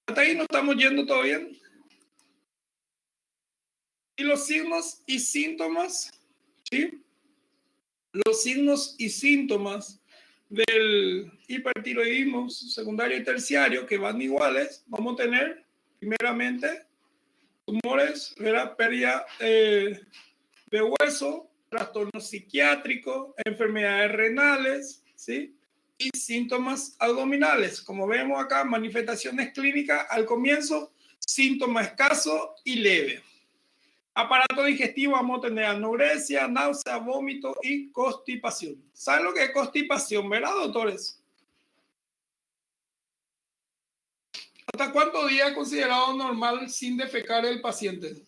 ¿Hasta ahí nos estamos yendo todo bien? Y los signos y síntomas, ¿sí? Los signos y síntomas del hipertiroidismo secundario y terciario, que van iguales, vamos a tener primeramente tumores, pérdida de hueso, trastornos psiquiátricos, enfermedades renales, ¿sí? Y síntomas abdominales. Como vemos acá, manifestaciones clínicas al comienzo, síntomas escasos y leves. Aparato digestivo, vamos a tener anorexia, náusea, vómito y constipación. ¿Saben lo que es constipación, verdad, doctores? ¿Hasta cuántos días es considerado normal sin defecar el paciente?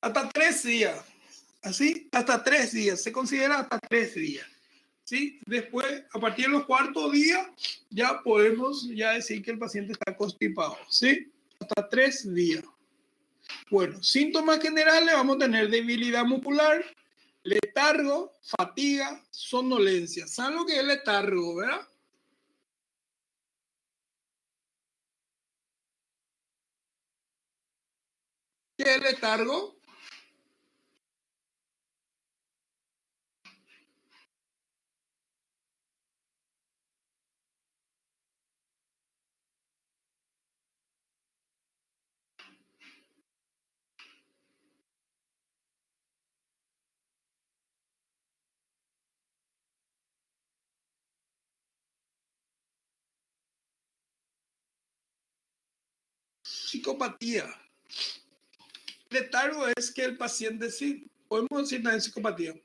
Hasta 3 días. Así, hasta 3 días. Se considera hasta 3 días. ¿Sí? Después, a partir de los 4 días, ya podemos decir que el paciente está constipado. ¿Sí? Hasta 3 días. Bueno, síntomas generales, vamos a tener debilidad muscular, letargo, fatiga, somnolencia. ¿Saben lo que es letargo, verdad? ¿Qué es letargo? Psicopatía. Letargo es que el paciente sí, podemos decir también psicopatía.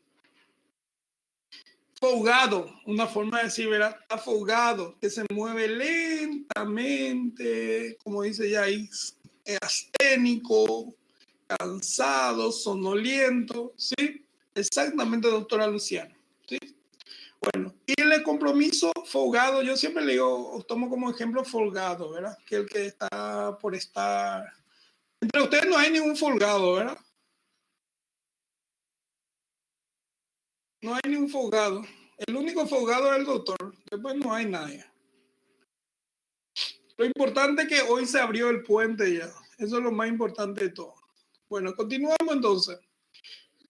Fogado, una forma de decir, ¿verdad? Está fogado, que se mueve lentamente, como dice ya, asténico, cansado, sonoliento, ¿sí? Exactamente, doctora Luciana, ¿sí? Bueno, y el compromiso fogado, yo siempre le digo, tomo como ejemplo folgado, ¿verdad? Que el que está por estar. Entre ustedes no hay ningún folgado, ¿verdad? No hay ningún folgado. El único folgado es el doctor. Después no hay nadie. Lo importante es que hoy se abrió el puente ya. Eso es lo más importante de todo. Bueno, continuamos entonces.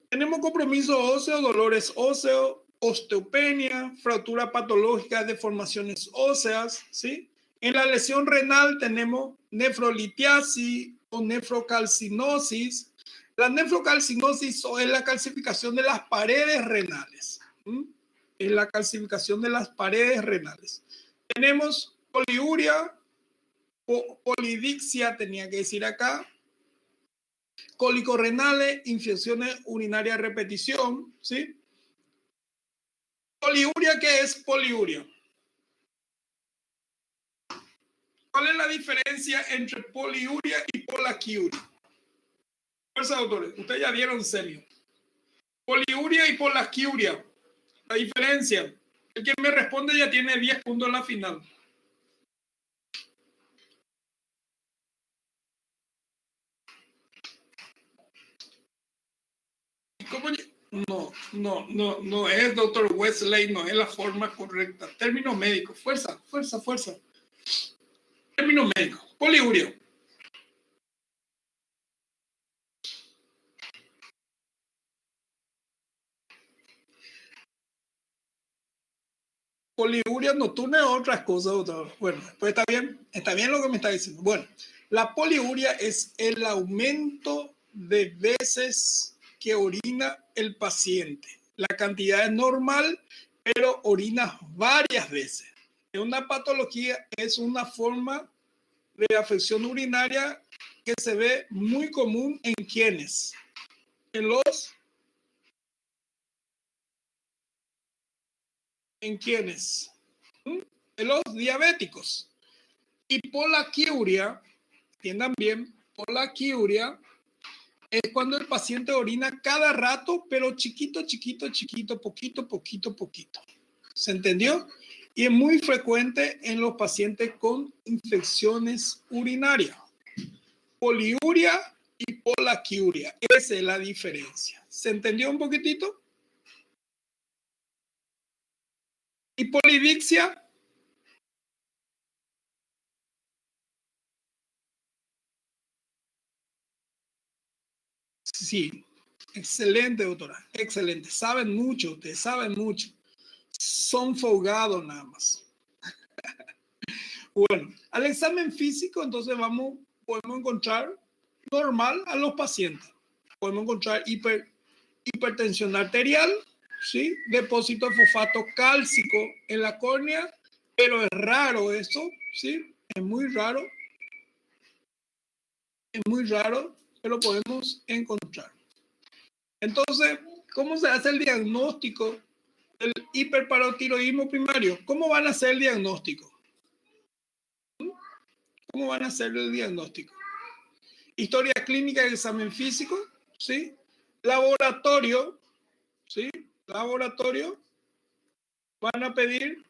Tenemos compromiso óseo, dolores óseos, osteopenia, fractura patológica, deformaciones óseas, ¿sí? En la lesión renal tenemos nefrolitiasis o nefrocalcinosis. La nefrocalcinosis es la calcificación de las paredes renales. Es la calcificación de las paredes renales. Tenemos poliuria, polidixia, tenía que decir acá, cólicos renales, infecciones urinarias a repetición, ¿sí? Poliuria, ¿qué es poliuria? ¿Cuál es la diferencia entre poliuria y polaquiuria? Fuerza, doctores, ustedes ya dieron serio. Poliuria y polaquiuria, la diferencia. El que me responde ya tiene 10 puntos en la final. ¿Cómo? No es, doctor Wesley, no es la forma correcta. Término médico, fuerza. Término médico, poliuria. Poliuria nocturna es otras cosas, doctor. Bueno, pues está bien lo que me está diciendo. Bueno, la poliuria es el aumento de veces que orina el paciente. La cantidad es normal, pero orina varias veces. Es una patología, es una forma de afección urinaria que se ve muy común en quienes, en los diabéticos. Y polaquiuria, entiendan bien, polaquiuria es cuando el paciente orina cada rato, pero chiquito, poquito. ¿Se entendió? Y es muy frecuente en los pacientes con infecciones urinarias. Poliuria y polaquiuria, esa es la diferencia. ¿Se entendió un poquitito? ¿Y polidixia? Sí, excelente, doctora, excelente. Saben mucho, ustedes saben mucho. Son fogados nada más. Bueno, al examen físico, entonces podemos encontrar normal a los pacientes. Podemos encontrar hipertensión arterial, ¿sí? Depósito de fosfato cálcico en la córnea, pero es raro eso, ¿sí? Es muy raro, pero podemos encontrar. Entonces, ¿cómo se hace el diagnóstico del hiperparotiroidismo primario? ¿Cómo van a hacer el diagnóstico? ¿Cómo van a hacer el diagnóstico? Historia clínica y examen físico, ¿sí? Laboratorio, ¿sí? Laboratorio, van a pedir,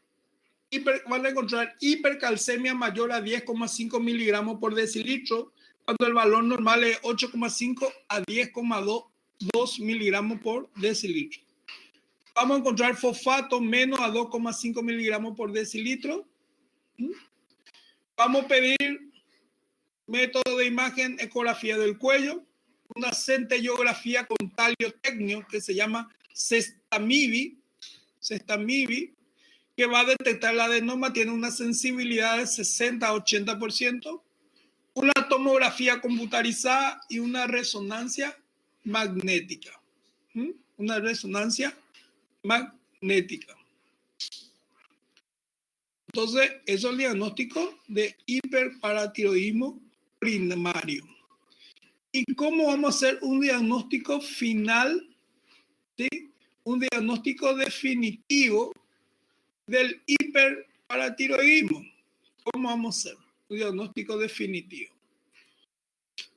van a encontrar hipercalcemia mayor a 10,5 miligramos por decilitro, cuando el valor normal es 8,5 a 10,2 miligramos por decilitro. Vamos a encontrar fosfato menos a 2,5 miligramos por decilitro. Vamos a pedir método de imagen, ecografía del cuello, una centellografía con taliotecnio que se llama Sestamibi, que va a detectar el adenoma, tiene una sensibilidad de 60 a 80%, una tomografía computarizada y una resonancia magnética. Una resonancia magnética. Entonces, eso es el diagnóstico de hiperparatiroidismo primario. ¿Y cómo vamos a hacer un diagnóstico final? ¿Sí? Un diagnóstico definitivo del hiperparatiroidismo. ¿Cómo vamos a hacer un diagnóstico definitivo?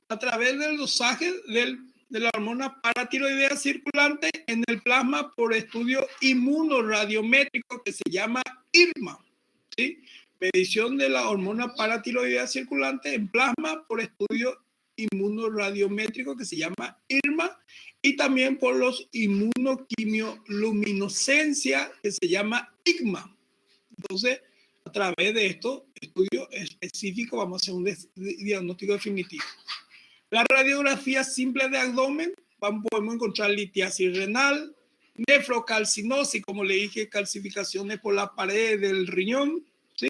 A través del dosaje de la hormona paratiroidea circulante en el plasma por estudio inmunoradiométrico que se llama IRMA. ¿Sí? Medición de la hormona paratiroidea circulante en plasma por estudio inmunoradiométrico que se llama IRMA, y también por los inmunoquimioluminoscencia que se llama IGMA. Entonces, a través de estos estudios específicos vamos a hacer un diagnóstico definitivo. La radiografía simple de abdomen, podemos encontrar litiasis renal, nefrocalcinosis, como le dije, calcificaciones por la pared del riñón, ¿sí?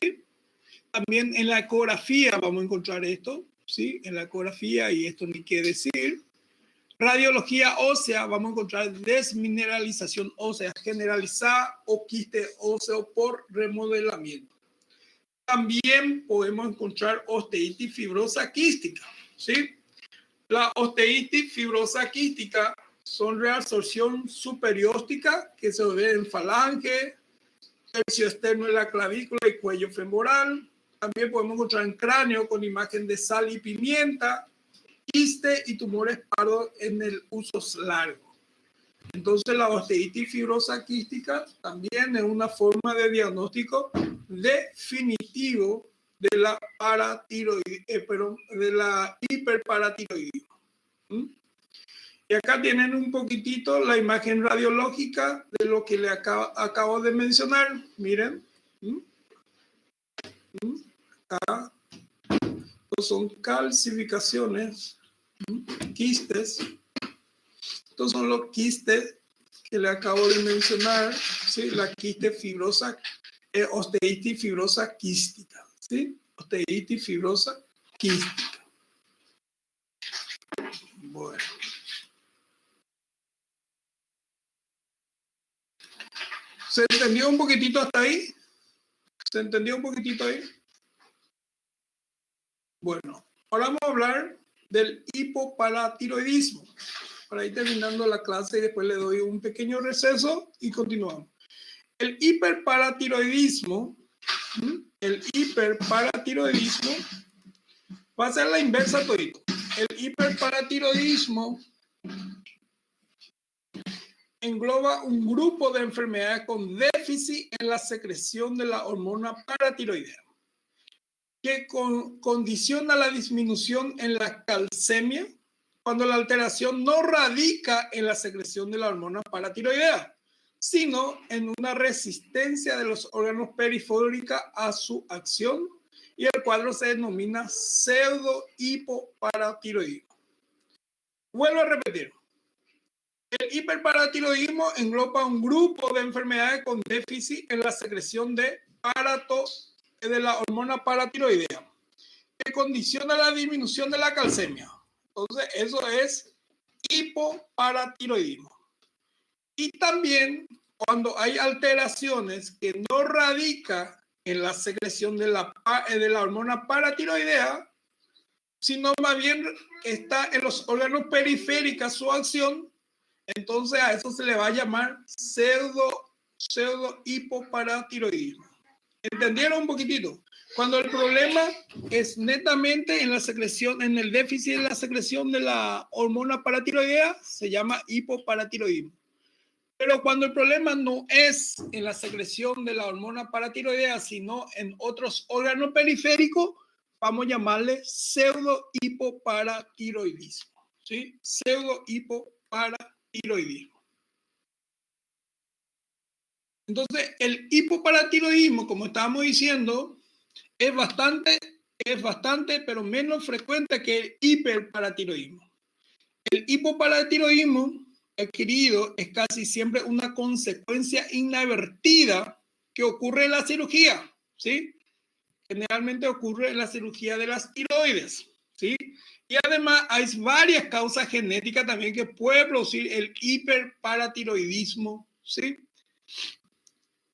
también en la ecografía vamos a encontrar esto, ¿sí? En la ecografía, y esto ni qué decir. Radiología ósea, vamos a encontrar desmineralización ósea generalizada o quiste óseo por remodelamiento. También podemos encontrar osteitis fibrosa quística, ¿sí? La osteitis fibrosa quística son reabsorción superióstica que se ve en falange, tercio externo de la clavícula y cuello femoral. También podemos encontrar en cráneo con imagen de sal y pimienta, quiste y tumores pardos en el usos largo. Entonces la osteitis fibrosa quística también es una forma de diagnóstico definitivo de la de la hiperparatiroidismo. Y acá tienen un poquitito la imagen radiológica de lo que le acabo de mencionar. Miren. Acá. Estos son calcificaciones, quistes. Estos son los quistes que le acabo de mencionar, ¿sí? La quiste fibrosa, osteitis fibrosa quística, ¿sí? Osteitis fibrosa quística. Bueno. ¿Se entendió un poquitito hasta ahí? ¿Se entendió un poquitito ahí? Bueno, ahora vamos a hablar del hipoparatiroidismo. Para ir terminando la clase y después le doy un pequeño receso y continuamos. El hiperparatiroidismo va a ser la inversa todito. El hiperparatiroidismo engloba un grupo de enfermedades con déficit en la secreción de la hormona paratiroidea, que condiciona la disminución en la calcemia cuando la alteración no radica en la secreción de la hormona paratiroidea, sino en una resistencia de los órganos periféricos a su acción, y el cuadro se denomina pseudo-hipoparatiroidismo. Vuelvo a repetir. El hiperparatiroidismo engloba un grupo de enfermedades con déficit en la secreción de la hormona paratiroidea, que condiciona la disminución de la calcemia. Entonces, eso es hipoparatiroidismo. Y también cuando hay alteraciones que no radican en la secreción de la hormona paratiroidea, sino más bien está en los órganos periféricos su acción, entonces a eso se le va a llamar pseudo-hipoparatiroidismo. ¿Entendieron un poquitito? Cuando el problema es netamente en la secreción, en el déficit de la secreción de la hormona paratiroidea, se llama hipoparatiroidismo. Pero cuando el problema no es en la secreción de la hormona paratiroidea, sino en otros órganos periféricos, vamos a llamarle pseudo-hipoparatiroidismo. ¿Sí? Pseudo-hipoparatiroidismo. Entonces, el hipoparatiroidismo, como estábamos diciendo, es bastante, pero menos frecuente que el hiperparatiroidismo. El hipoparatiroidismo adquirido es casi siempre una consecuencia inadvertida que ocurre en la cirugía, ¿sí? Generalmente ocurre en la cirugía de las tiroides, ¿sí? Y además hay varias causas genéticas también que pueden producir el hiperparatiroidismo, ¿sí?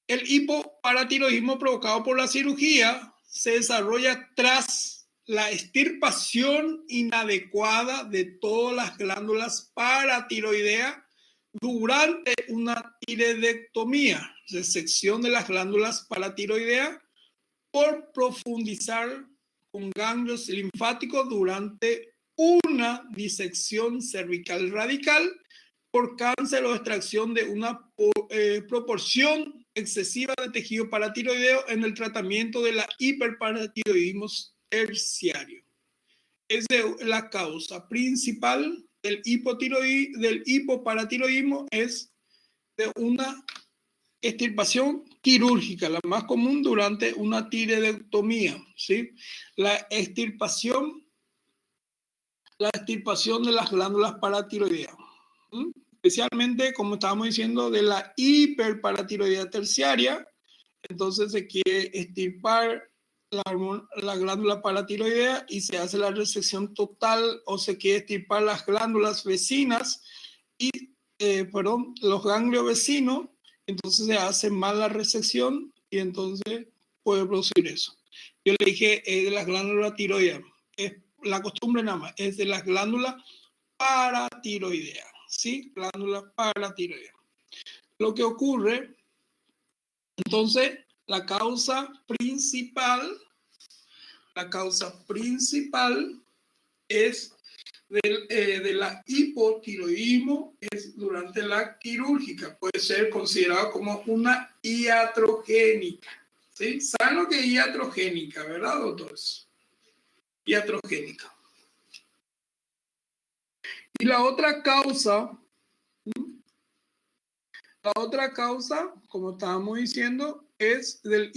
El hipoparatiroidismo provocado por la cirugía se desarrolla tras la extirpación inadecuada de todas las glándulas paratiroideas durante una tiroidectomía, resección de las glándulas paratiroideas por profundizar con ganglios linfáticos durante una disección cervical radical por cáncer o extracción de una proporción excesiva de tejido paratiroideo en el tratamiento de la hiperparatiroidismo terciario. Es la causa principal del hipoparatiroidismo, es de una extirpación quirúrgica, la más común durante una tiroidectomía, ¿sí? La extirpación de las glándulas paratiroideas. Especialmente, como estábamos diciendo, de la hiperparatiroidea terciaria. Entonces se quiere extirpar la glándula paratiroidea y se hace la resección total o se quiere extirpar las glándulas vecinas y, los ganglios vecinos, entonces se hace mal la resección y entonces puede producir eso. Yo le dije de las glándulas tiroideas, es la costumbre nada más, es de las glándulas paratiroideas, ¿sí? Glándula paratiroidea. Lo que ocurre, entonces, la causa principal es de la hipotiroidismo, es durante la quirúrgica. Puede ser considerado como una iatrogénica. ¿Sí? ¿Saben lo que es iatrogénica, verdad, doctores? Iatrogénica. Y la otra causa, como estábamos diciendo, es del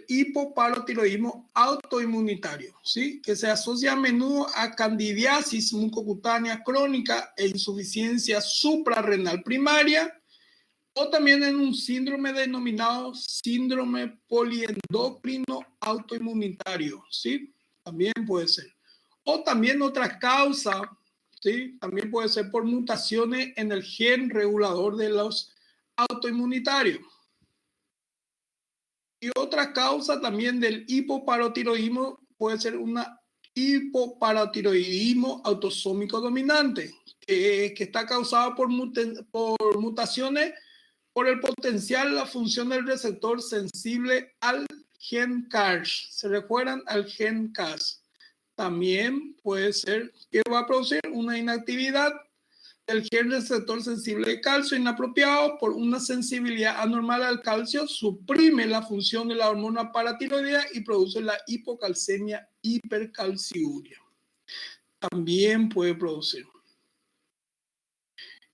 hipoparatiroidismo autoinmunitario, ¿sí? Que se asocia a menudo a candidiasis mucocutánea crónica e insuficiencia suprarrenal primaria, o también en un síndrome denominado síndrome poliendocrino autoinmunitario, ¿sí? También puede ser. O también otra causa, ¿sí? También puede ser por mutaciones en el gen regulador de los autoinmunitarios. Y otra causa también del hipoparatiroidismo puede ser una hipoparatiroidismo autosómico dominante, que está causado por mutaciones por el potencial la función del receptor sensible al gen CARS. ¿Se recuerdan al gen CARS? También puede ser que va a producir una inactividad del gen receptor sensible de calcio inapropiado por una sensibilidad anormal al calcio, suprime la función de la hormona paratiroidea y produce la hipocalcemia hipercalciuria. También puede producir.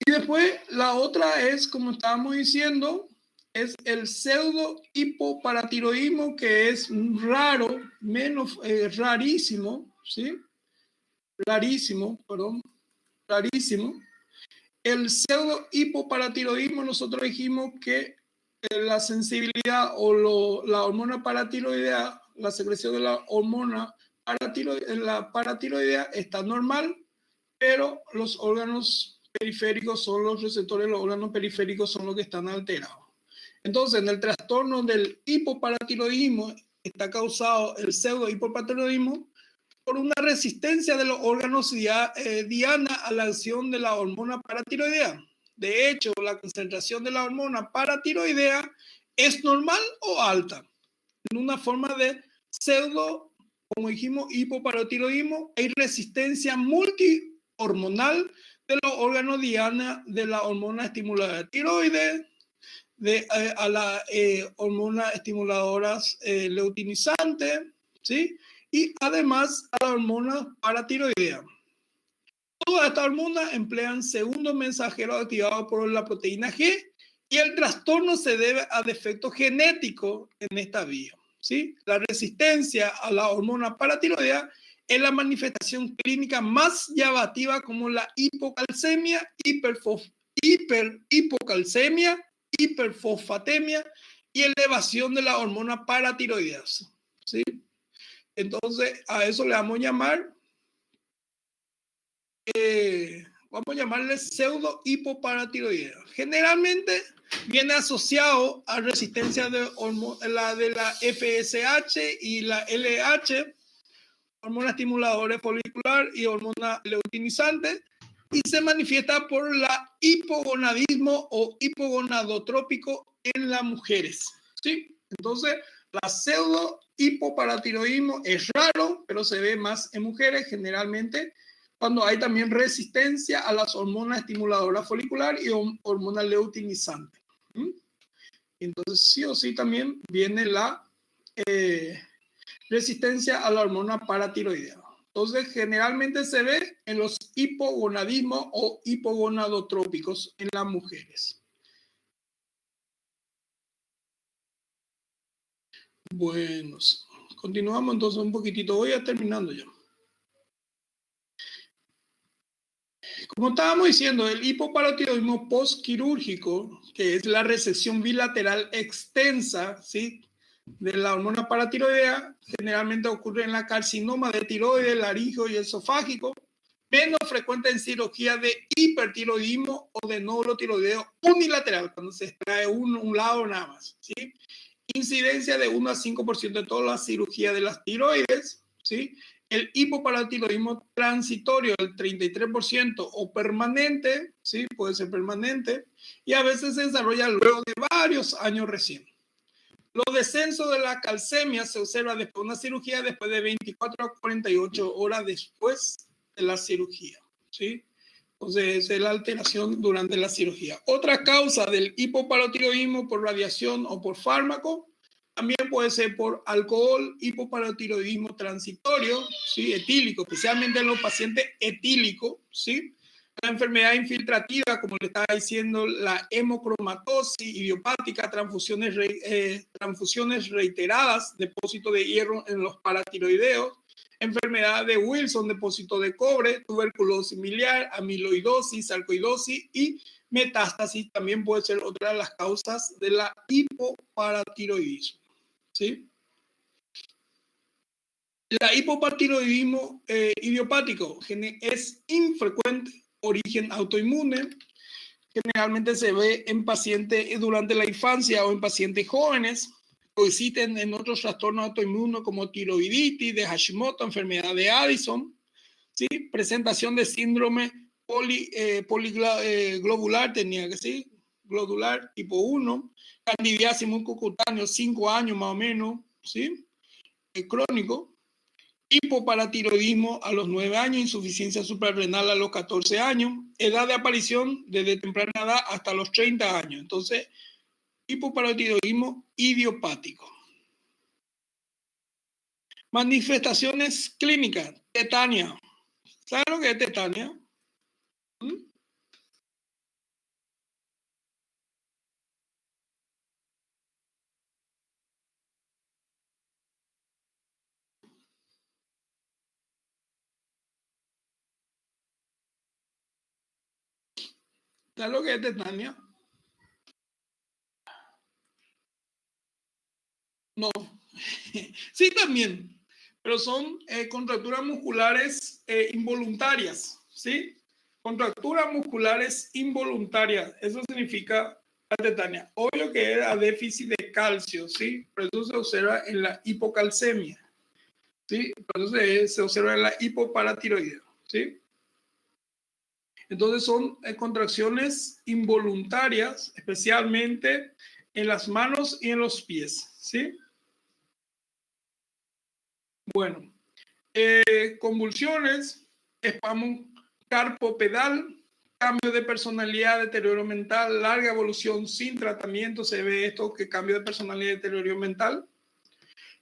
Y después la otra es, como estábamos diciendo, es el pseudo hipoparatiroidismo, que es raro, rarísimo, ¿sí? Rarísimo. El pseudo hipoparatiroidismo, nosotros dijimos que la sensibilidad o la hormona paratiroidea, la secreción de la hormona paratiroidea está normal, pero los órganos periféricos son los receptores, los órganos periféricos son los que están alterados. Entonces, en el trastorno del hipoparatiroidismo está causado el pseudo hipoparatiroidismo por una resistencia de los órganos diana a la acción de la hormona paratiroidea. De hecho, la concentración de la hormona paratiroidea es normal o alta. En una forma de pseudo, como dijimos, hipoparatiroidismo, hay resistencia multihormonal de los órganos diana de la hormona estimuladora tiroides, a las hormonas estimuladoras leutinizantes, ¿sí? Y además a la hormona paratiroidea. Todas estas hormonas emplean segundos mensajeros activados por la proteína G y el trastorno se debe a defectos genéticos en esta vía, ¿sí? La resistencia a la hormona paratiroidea es la manifestación clínica más llamativa, como la hipocalcemia, hipocalcemia, hiperfosfatemia y elevación de la hormona paratiroidea, ¿sí? Entonces, a eso le vamos a llamar, vamos a llamarle pseudo hipoparatiroidea. Generalmente viene asociado a resistencia de la FSH y la LH, hormona estimuladora folicular y hormona leutinizante, y se manifiesta por la hipogonadismo o hipogonadotrópico en las mujeres, ¿sí? Entonces, la pseudo hipoparatiroidismo es raro, pero se ve más en mujeres generalmente cuando hay también resistencia a las hormonas estimuladoras folicular y hormona leutinizante. Entonces, sí o sí también viene la resistencia a la hormona paratiroidea. Entonces, generalmente se ve en los hipogonadismos o hipogonadotrópicos en las mujeres. Bueno, continuamos entonces un poquitito. Voy a terminando ya. Como estábamos diciendo, el hipoparatiroidismo postquirúrgico, que es la resección bilateral extensa, ¿sí? de la hormona paratiroidea generalmente ocurre en la carcinoma de tiroides, laríngeo y esofágico, menos frecuente en cirugía de hipertiroidismo o de nódulo tiroideo unilateral, cuando se extrae un lado nada más, ¿sí? Incidencia de 1 a 5% de todas las cirugías de las tiroides, ¿sí? El hipoparatiroidismo transitorio, el 33%, o permanente, ¿sí? Puede ser permanente, y a veces se desarrolla luego de varios años recién. Los descensos de la calcemia se observan después de una cirugía, después de 24 a 48 horas después de la cirugía, ¿sí? Entonces, es la alteración durante la cirugía. Otra causa del hipoparatiroidismo por radiación o por fármaco también puede ser por alcohol, hipoparatiroidismo transitorio, ¿sí? Etílico, especialmente en los pacientes etílicos, ¿sí? La enfermedad infiltrativa, como le estaba diciendo, la hemocromatosis idiopática, transfusiones reiteradas, depósito de hierro en los paratiroideos, enfermedad de Wilson, depósito de cobre, tuberculosis miliar, amiloidosis, sarcoidosis y metástasis también puede ser otra de las causas de la hipoparatiroidismo, ¿sí? La hipoparatiroidismo idiopático es infrecuente, origen autoinmune, generalmente se ve en pacientes durante la infancia o en pacientes jóvenes, coexisten en otros trastornos autoinmunes como tiroiditis de Hashimoto, enfermedad de Addison, ¿sí? Presentación de síndrome poliglobular, tenía que ser, globular tipo 1, candidiasis mucocutáneo, 5 años más o menos, ¿sí? Crónico. Hipoparatiroidismo a los 9 años, insuficiencia suprarrenal a los 14 años, edad de aparición desde temprana edad hasta los 30 años. Entonces, hipoparatiroidismo idiopático. Manifestaciones clínicas, tetania. ¿Saben lo que es tetania? ¿Saben lo que es tetania? No. Sí, también, pero son contracturas musculares involuntarias, ¿sí? Contracturas musculares involuntarias, eso significa la tetania. Obvio que era déficit de calcio, ¿sí? Pero eso se observa en la hipocalcemia, ¿sí? Por eso se observa en la hipoparatiroidea, ¿sí? Entonces son contracciones involuntarias, especialmente en las manos y en los pies, ¿sí? Bueno, convulsiones, espasmo carpopedal, cambio de personalidad, deterioro mental, larga evolución sin tratamiento, se ve esto que cambio de personalidad y deterioro mental,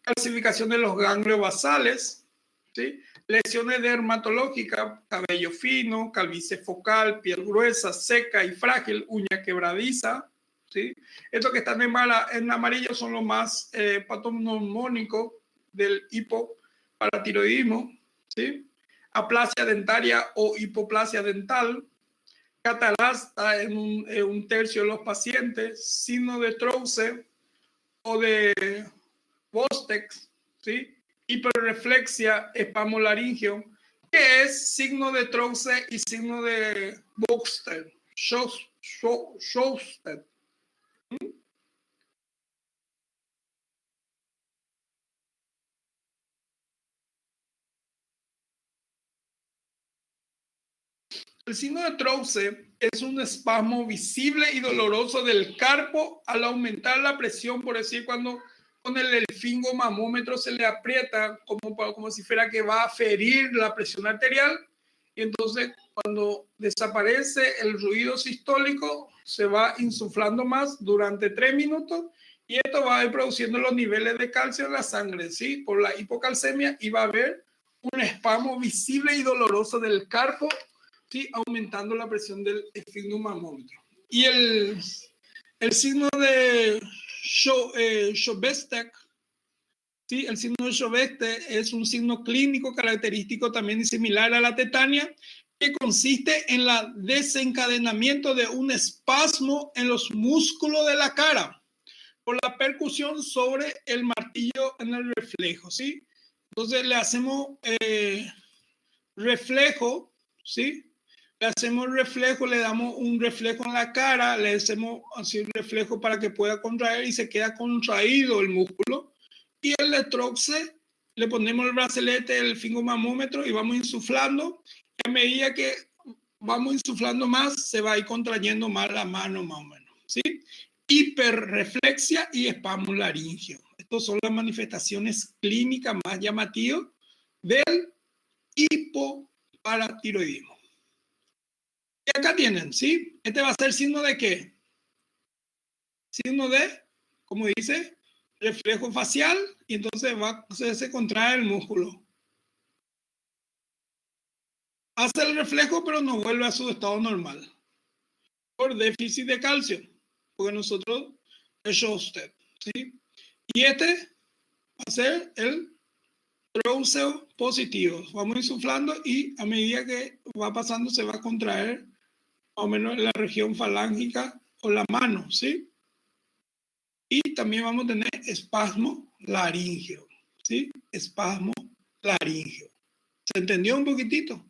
calcificación de los ganglios basales, ¿sí? Lesiones dermatológicas, cabello fino, calvicie focal, piel gruesa, seca y frágil, uña quebradiza, ¿sí? Estos que están en amarillo son los más patognomónicos del hipoparatiroidismo, ¿sí? Aplasia dentaria o hipoplasia dental, catarata en un tercio de los pacientes, signo de Trousse o de Bostex, ¿sí? Hiperreflexia espamolaringeo, que es signo de Trousse y signo de Bostex. El signo de Trousse es un espasmo visible y doloroso del carpo al aumentar la presión, por decir, cuando con el esfingomamómetro se le aprieta como si fuera que va a ferir la presión arterial, y entonces cuando desaparece el ruido sistólico se va insuflando más durante 3 minutos y esto va a ir produciendo los niveles de calcio en la sangre, ¿sí? Por la hipocalcemia, y va a haber un espasmo visible y doloroso del carpo, ¿sí? Aumentando la presión del esfingomamómetro. Y el signo de Chauvet-Stech, ¿sí? El signo de Chauvet-Stech es un signo clínico característico también y similar a la tetania, que consiste en el desencadenamiento de un espasmo en los músculos de la cara, por la percusión sobre el martillo en el reflejo, ¿sí? Entonces le hacemos reflejo, ¿sí? Le hacemos reflejo, le damos un reflejo en la cara, le hacemos así un reflejo para que pueda contraer y se queda contraído el músculo. Y el electroxe, le ponemos el brazalete, el fingomamómetro y vamos insuflando. Y a medida que vamos insuflando más, se va a ir contrayendo más la mano, más o menos, ¿sí? Hiperreflexia y espasmo laringio. Estas son las manifestaciones clínicas más llamativas del hipoparatiroidismo. Y acá tienen, ¿sí? Este va a ser signo de ¿qué? Signo de, como dice, reflejo facial, y entonces se contrae el músculo. Hace el reflejo, pero no vuelve a su estado normal. Por déficit de calcio, porque nosotros hecho usted, ¿sí? Y este va a ser el troceo positivo. Vamos insuflando y a medida que va pasando se va a contraer más o menos en la región falángica o la mano, ¿sí? Y también vamos a tener espasmo laríngeo, ¿sí? Espasmo laríngeo. ¿Se entendió un poquitito?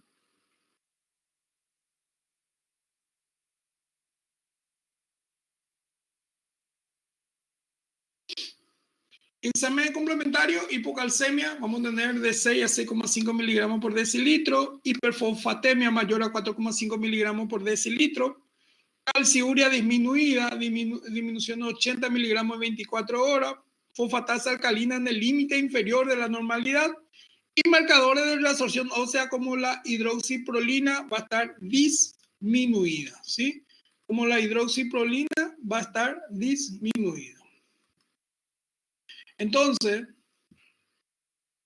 Examen complementario, hipocalcemia, vamos a tener de 6 a 6,5 miligramos por decilitro, hiperfosfatemia mayor a 4,5 miligramos por decilitro, calciuria disminuida, disminución de 80 miligramos en 24 horas, fosfatasa alcalina en el límite inferior de la normalidad, y marcadores de reabsorción ósea como la hidroxiprolina va a estar disminuida, ¿sí? Como la hidroxiprolina va a estar disminuida. Entonces,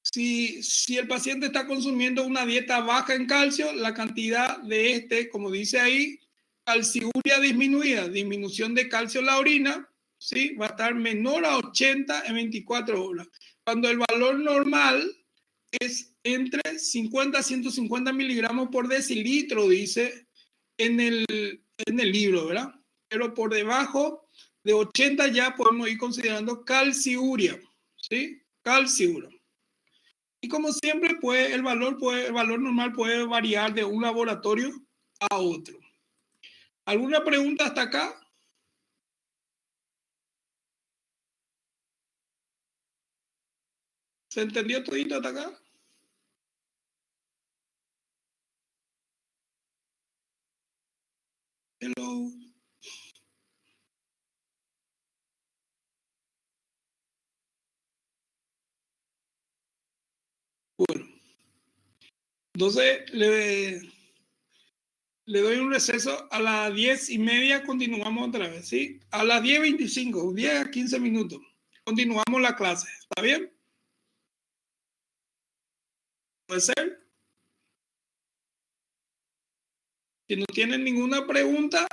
si el paciente está consumiendo una dieta baja en calcio, la cantidad de como dice ahí, calciuria disminuida, disminución de calcio en la orina, ¿sí? Va a estar menor a 80 en 24 horas. Cuando el valor normal es entre 50 a 150 miligramos por decilitro, dice en el libro, ¿verdad? Pero por debajo de 80 ya podemos ir considerando calciuria, ¿sí? Calciuria. Y como siempre, el valor normal puede variar de un laboratorio a otro. ¿Alguna pregunta hasta acá? ¿Se entendió todito hasta acá? Hello. Bueno, entonces le doy un receso. A las 10:30 continuamos otra vez, ¿sí? A las 10:25, 10 a 15 minutos. Continuamos la clase, ¿está bien? ¿Puede ser? Si no tienen ninguna pregunta,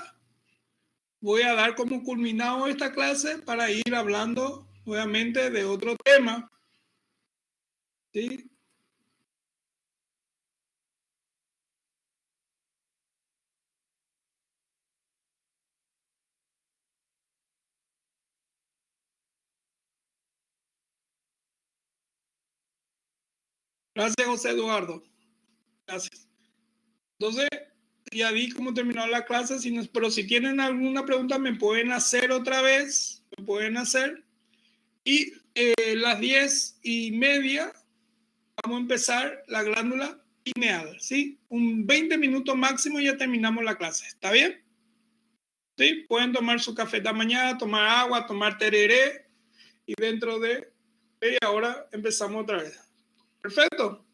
voy a dar como culminado esta clase para ir hablando nuevamente de otro tema, ¿sí? Gracias, José Eduardo. Gracias. Entonces, ya vi cómo terminó la clase, pero si tienen alguna pregunta me pueden hacer otra vez, me pueden hacer. Y las 10:30 vamos a empezar la glándula pineal, ¿sí? Un 20 minutos máximo y ya terminamos la clase, ¿está bien? ¿Sí? Pueden tomar su café de mañana, tomar agua, tomar tereré y dentro de media hora empezamos otra vez. Perfecto.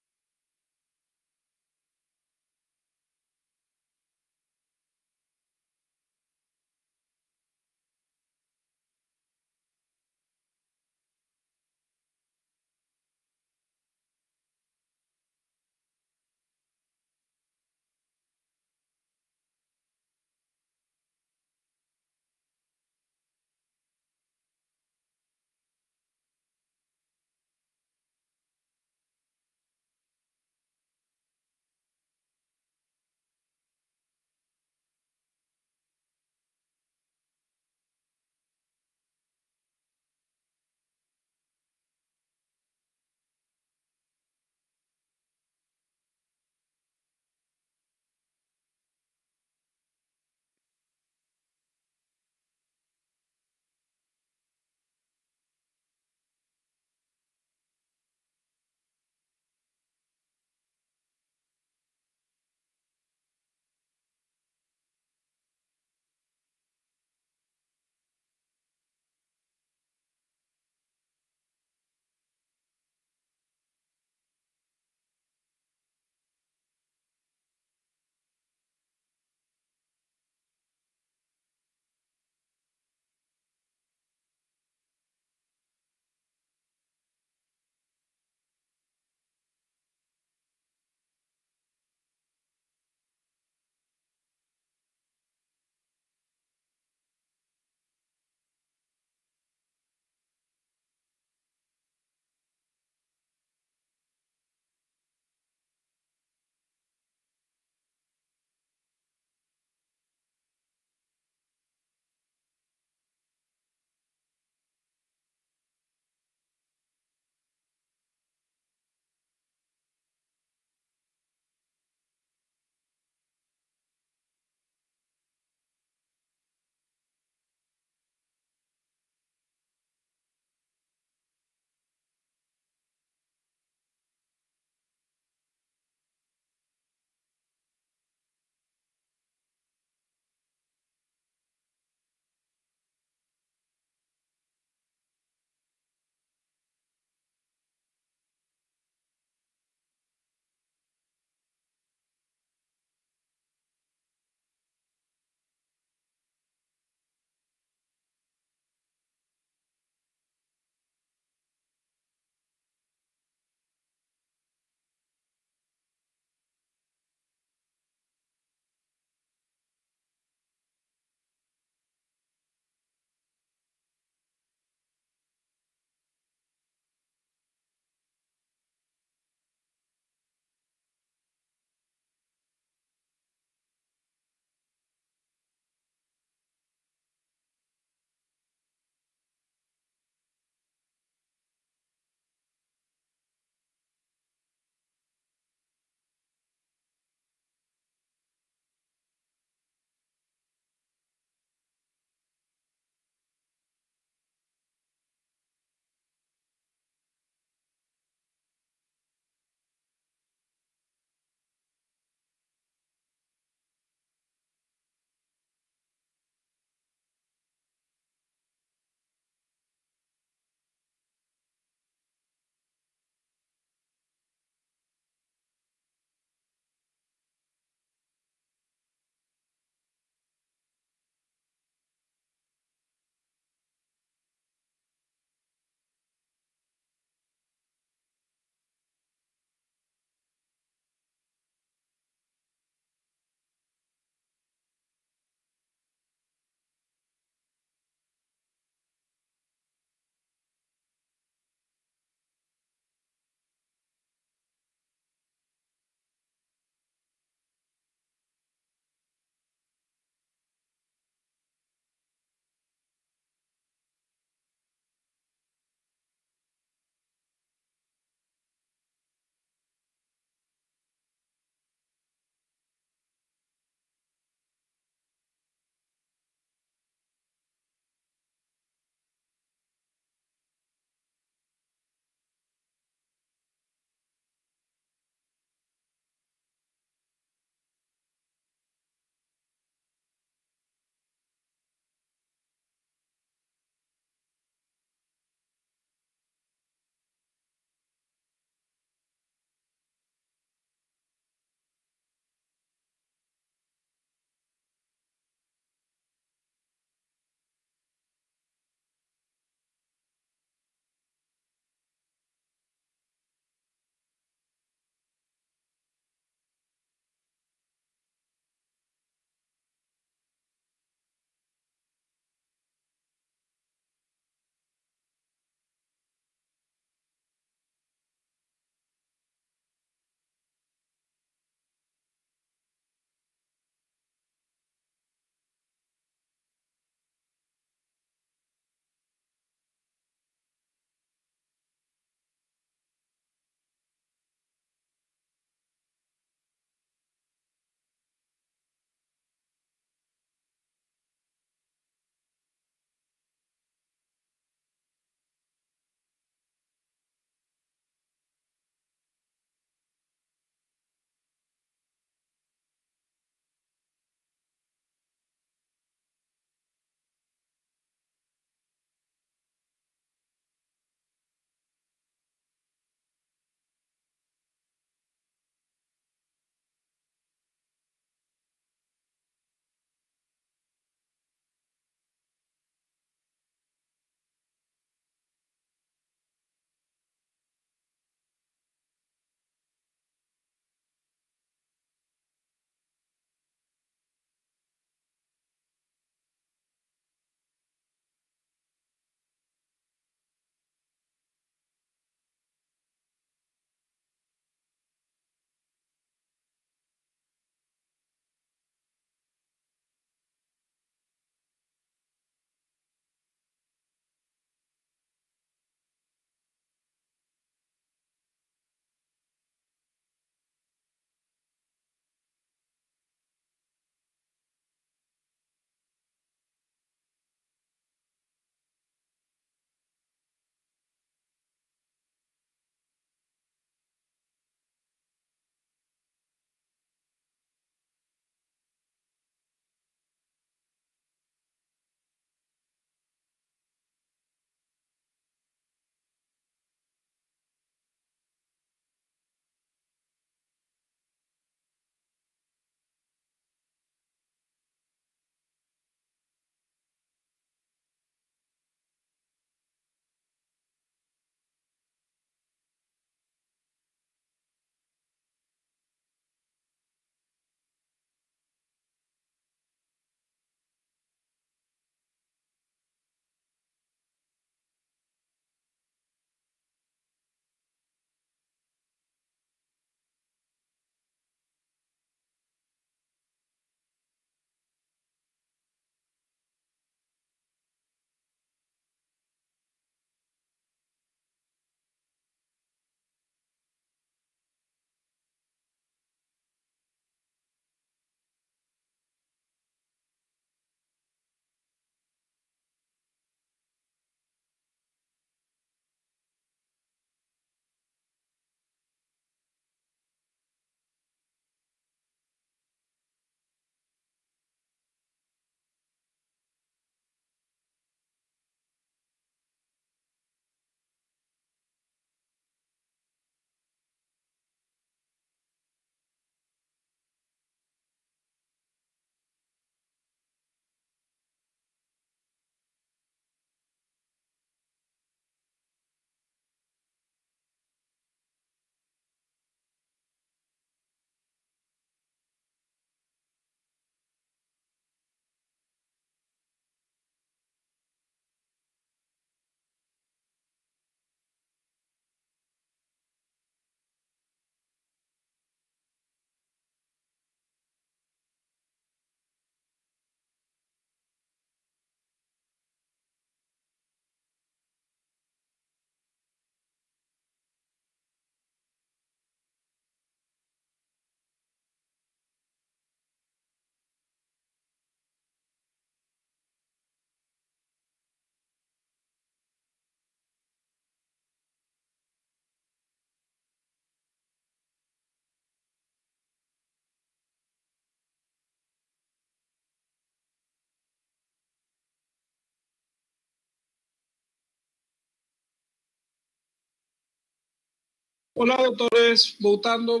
Hola, doctores, votando.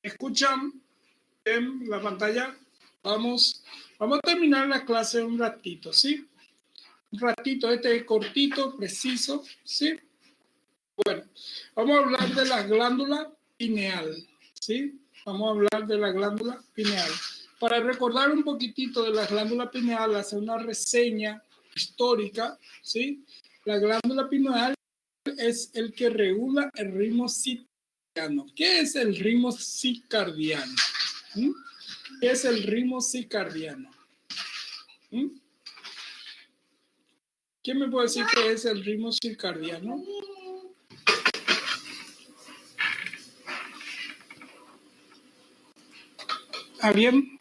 ¿Escuchan en la pantalla? Vamos a terminar la clase un ratito, ¿sí? Un ratito, cortito, preciso, ¿sí? Bueno, vamos a hablar de la glándula pineal, ¿sí? Vamos a hablar de la glándula pineal. Para recordar un poquitito de la glándula pineal, hacer una reseña histórica, ¿sí? La glándula pineal es el que regula el ritmo circadiano. ¿Qué es el ritmo circadiano? ¿Mm? ¿Qué es el ritmo circadiano? ¿Mm? ¿Quién me puede decir qué es el ritmo circadiano? ¿Alguien?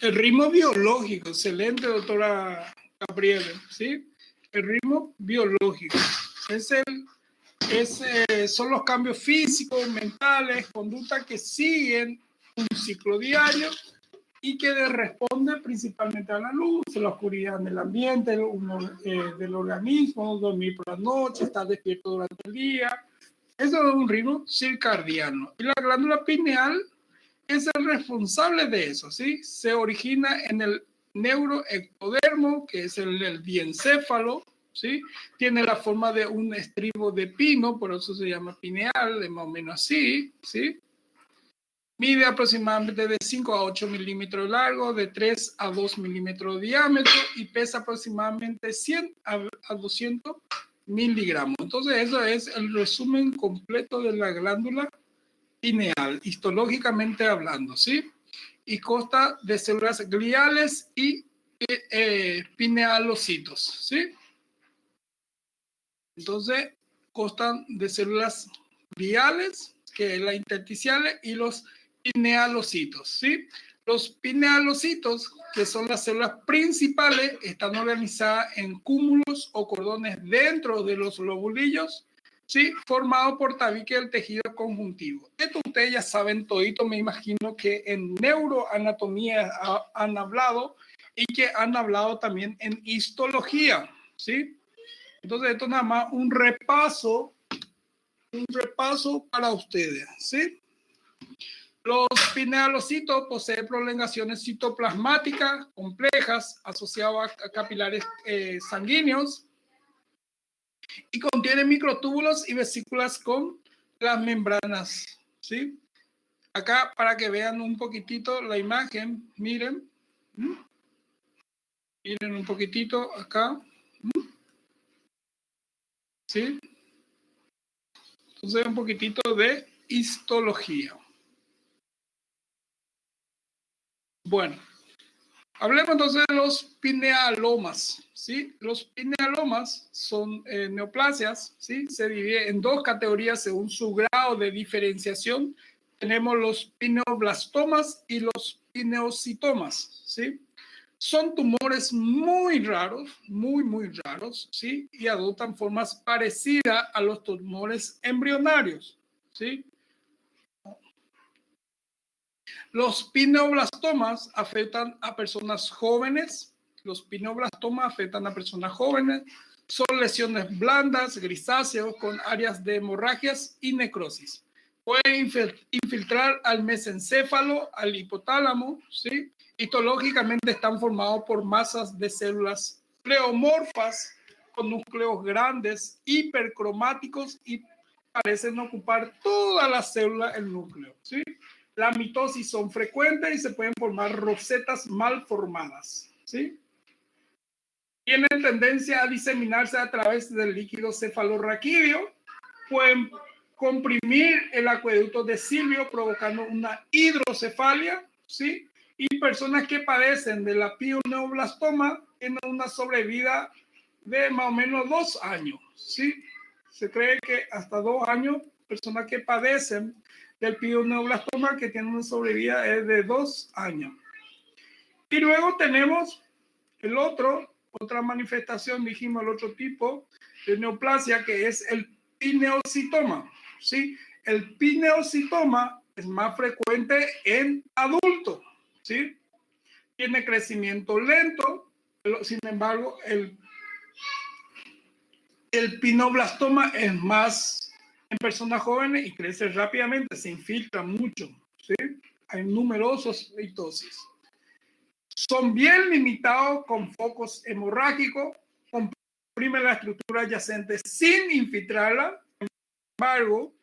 El ritmo biológico, excelente, doctora Gabriela, ¿sí? El ritmo biológico son los cambios físicos, mentales, conductas que siguen un ciclo diario y que responde principalmente a la luz, a la oscuridad del ambiente, del organismo, dormir por la noche, estar despierto durante el día. Eso es un ritmo circadiano. Y la glándula pineal es el responsable de eso, ¿sí? Se origina en el neuroectodermo, que es el diencéfalo, ¿sí? Tiene la forma de un estribo de pino, por eso se llama pineal, de más o menos así, ¿sí? Mide aproximadamente de 5 a 8 milímetros de largo, de 3 a 2 milímetros de diámetro y pesa aproximadamente 100 a 200 miligramos. Entonces, eso es el resumen completo de la glándula pineal, histológicamente hablando, ¿sí? Y consta de células gliales y pinealocitos, ¿sí? Entonces, constan de células gliales, que es la intersticiales, y los pinealocitos, ¿sí? Los pinealocitos, que son las células principales, están organizadas en cúmulos o cordones dentro de los lobulillos, ¿sí? Formado por tabique del tejido conjuntivo. Esto ustedes ya saben todito, me imagino que en neuroanatomía han hablado y que han hablado también en histología, ¿sí? Entonces esto es nada más un repaso para ustedes, ¿sí? Los pinealocitos poseen prolongaciones citoplasmáticas complejas asociadas a capilares sanguíneos y contienen microtúbulos y vesículas con las membranas, ¿sí? Acá para que vean un poquitito la imagen, miren. Miren un poquitito acá. ¿Sí? Entonces un poquitito de histología. Bueno, hablemos entonces de los pinealomas, ¿sí? Los pinealomas son neoplasias, ¿sí? Se divide en dos categorías según su grado de diferenciación. Tenemos los pineoblastomas y los pineocitomas, ¿sí? Son tumores muy raros, muy raros, ¿sí? Y adoptan formas parecidas a los tumores embrionarios, ¿sí? Los pineoblastomas afectan a personas jóvenes. Los pineoblastomas afectan a personas jóvenes. Son lesiones blandas, grisáceos, con áreas de hemorragias y necrosis. Pueden infiltrar al mesencéfalo, al hipotálamo, ¿sí? Histológicamente están formados por masas de células pleomorfas con núcleos grandes, hipercromáticos y parecen ocupar toda la célula el núcleo, ¿sí? La mitosis son frecuentes y se pueden formar rosetas mal formadas, ¿sí? Tienen tendencia a diseminarse a través del líquido cefalorraquídeo. Pueden comprimir el acueducto de Silvio provocando una hidrocefalia, ¿sí? Y personas que padecen de la pineoblastoma tienen una sobrevida de más o menos 2 años, ¿sí? Se cree que hasta 2 años, personas que padecen del pineoblastoma que tienen una sobrevida es de 2 años. Y luego tenemos el otro, otra manifestación, dijimos el otro tipo de neoplasia, que es el pineocitoma, ¿sí? El pineocitoma es más frecuente en adultos, ¿sí? Tiene crecimiento lento, sin embargo, el pinoblastoma es más en personas jóvenes y crece rápidamente, se infiltra mucho, ¿sí? Hay numerosos mitosis. Son bien limitados con focos hemorrágicos, comprimen la estructura adyacente sin infiltrarla. Sin embargo,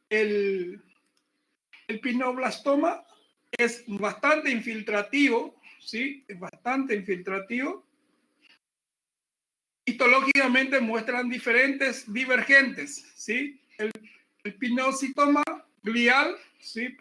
el pinoblastoma es bastante infiltrativo, ¿sí? Es bastante infiltrativo. Histológicamente muestran diferentes divergentes, ¿sí? El pinocitoma glial, ¿sí?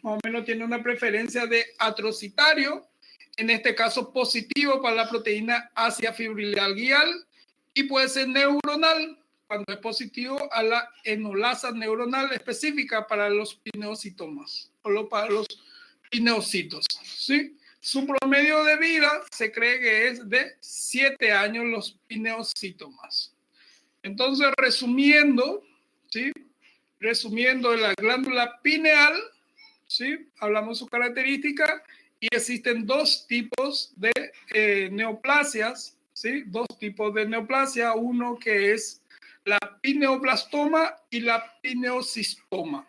Más o menos tiene una preferencia de atrocitario, en este caso positivo para la proteína Asia fibrilial glial, y puede ser neuronal cuando es positivo a la enolasa neuronal específica para los pineocitomas, o para los pineocitos, ¿sí? Su promedio de vida se cree que es de 7 años los pineocitomas. Entonces, resumiendo, ¿sí? Resumiendo, la glándula pineal, ¿sí? Hablamos de su característica y existen dos tipos de neoplasias, ¿sí? Dos tipos de neoplasia, uno que es la pineoblastoma y la pineocistoma.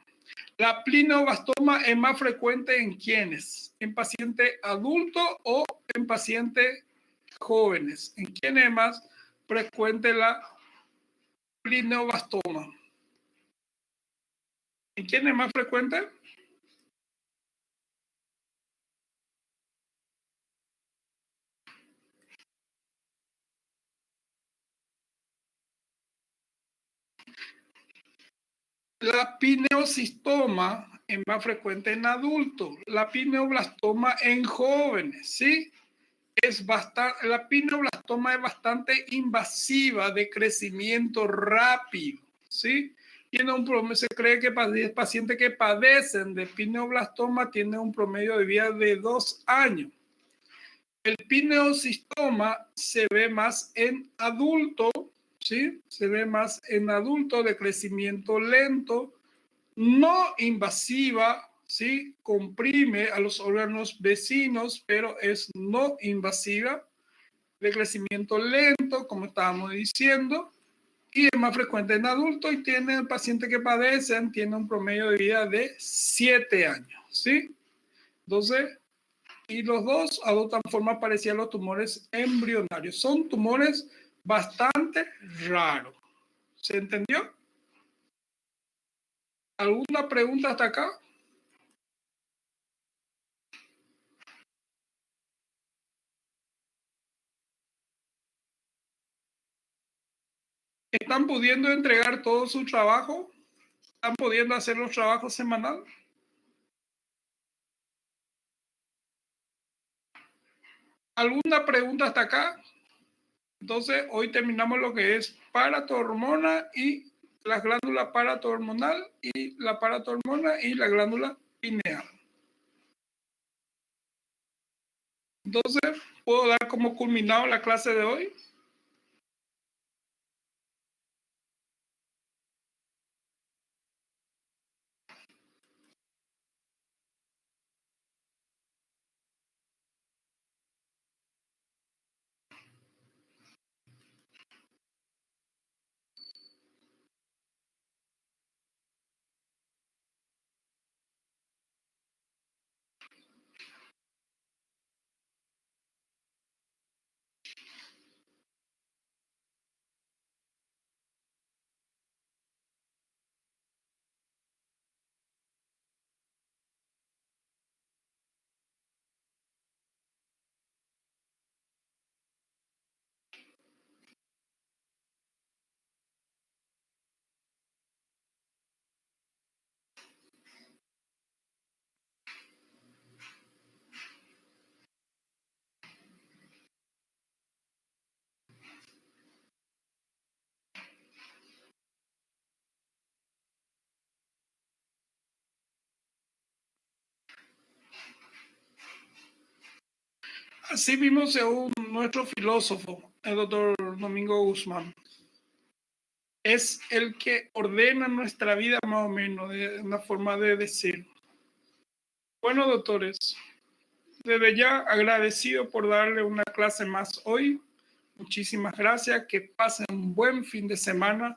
La pineoblastoma es más frecuente en quienes, en pacientes adultos o en pacientes jóvenes. ¿En quiénes es más frecuente la pineoblastoma? ¿En quién es más frecuente? La pineocistoma es más frecuente en adultos, la pineoblastoma en jóvenes, ¿sí? La pineoblastoma es bastante invasiva, de crecimiento rápido, ¿sí? Se cree que pacientes que padecen de pineoblastoma tienen un promedio de vida de 2 años. El pineocistoma se ve más en adultos, ¿sí? Se ve más en adultos de crecimiento lento, no invasiva, ¿sí? Comprime a los órganos vecinos, pero es no invasiva, de crecimiento lento, como estábamos diciendo, y es más frecuente en adultos y tiene pacientes que padecen, tiene un promedio de vida de 7 años, ¿sí? Entonces, y los dos adoptan formas parecidas a los tumores embrionarios. Son tumores bastante raros. ¿Se entendió? ¿Alguna pregunta hasta acá? ¿Están pudiendo entregar todo su trabajo? ¿Están pudiendo hacer los trabajos semanales? ¿Alguna pregunta hasta acá? Entonces, hoy terminamos lo que es paratormona y la glándula paratormonal y la paratormona y la glándula pineal. Entonces, ¿puedo dar como culminado la clase de hoy? Así mismo, según nuestro filósofo, el doctor Domingo Guzmán, es el que ordena nuestra vida más o menos, de una forma de decir. Bueno, doctores, desde ya agradecido por darle una clase más hoy. Muchísimas gracias, que pasen un buen fin de semana.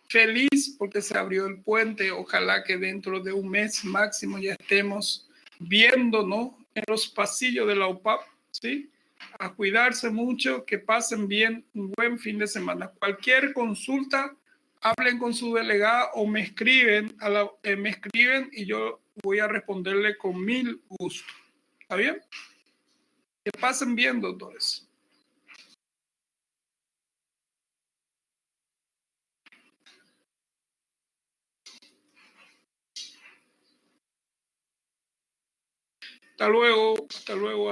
Feliz porque se abrió el puente. Ojalá que dentro de un mes máximo ya estemos viéndonos en los pasillos de la UPAP, ¿sí? A cuidarse mucho, que pasen bien, un buen fin de semana. Cualquier consulta, hablen con su delegada o me escriben, me escriben y yo voy a responderle con mil gusto. ¿Está bien? Que pasen bien, doctores. Hasta luego, hasta luego.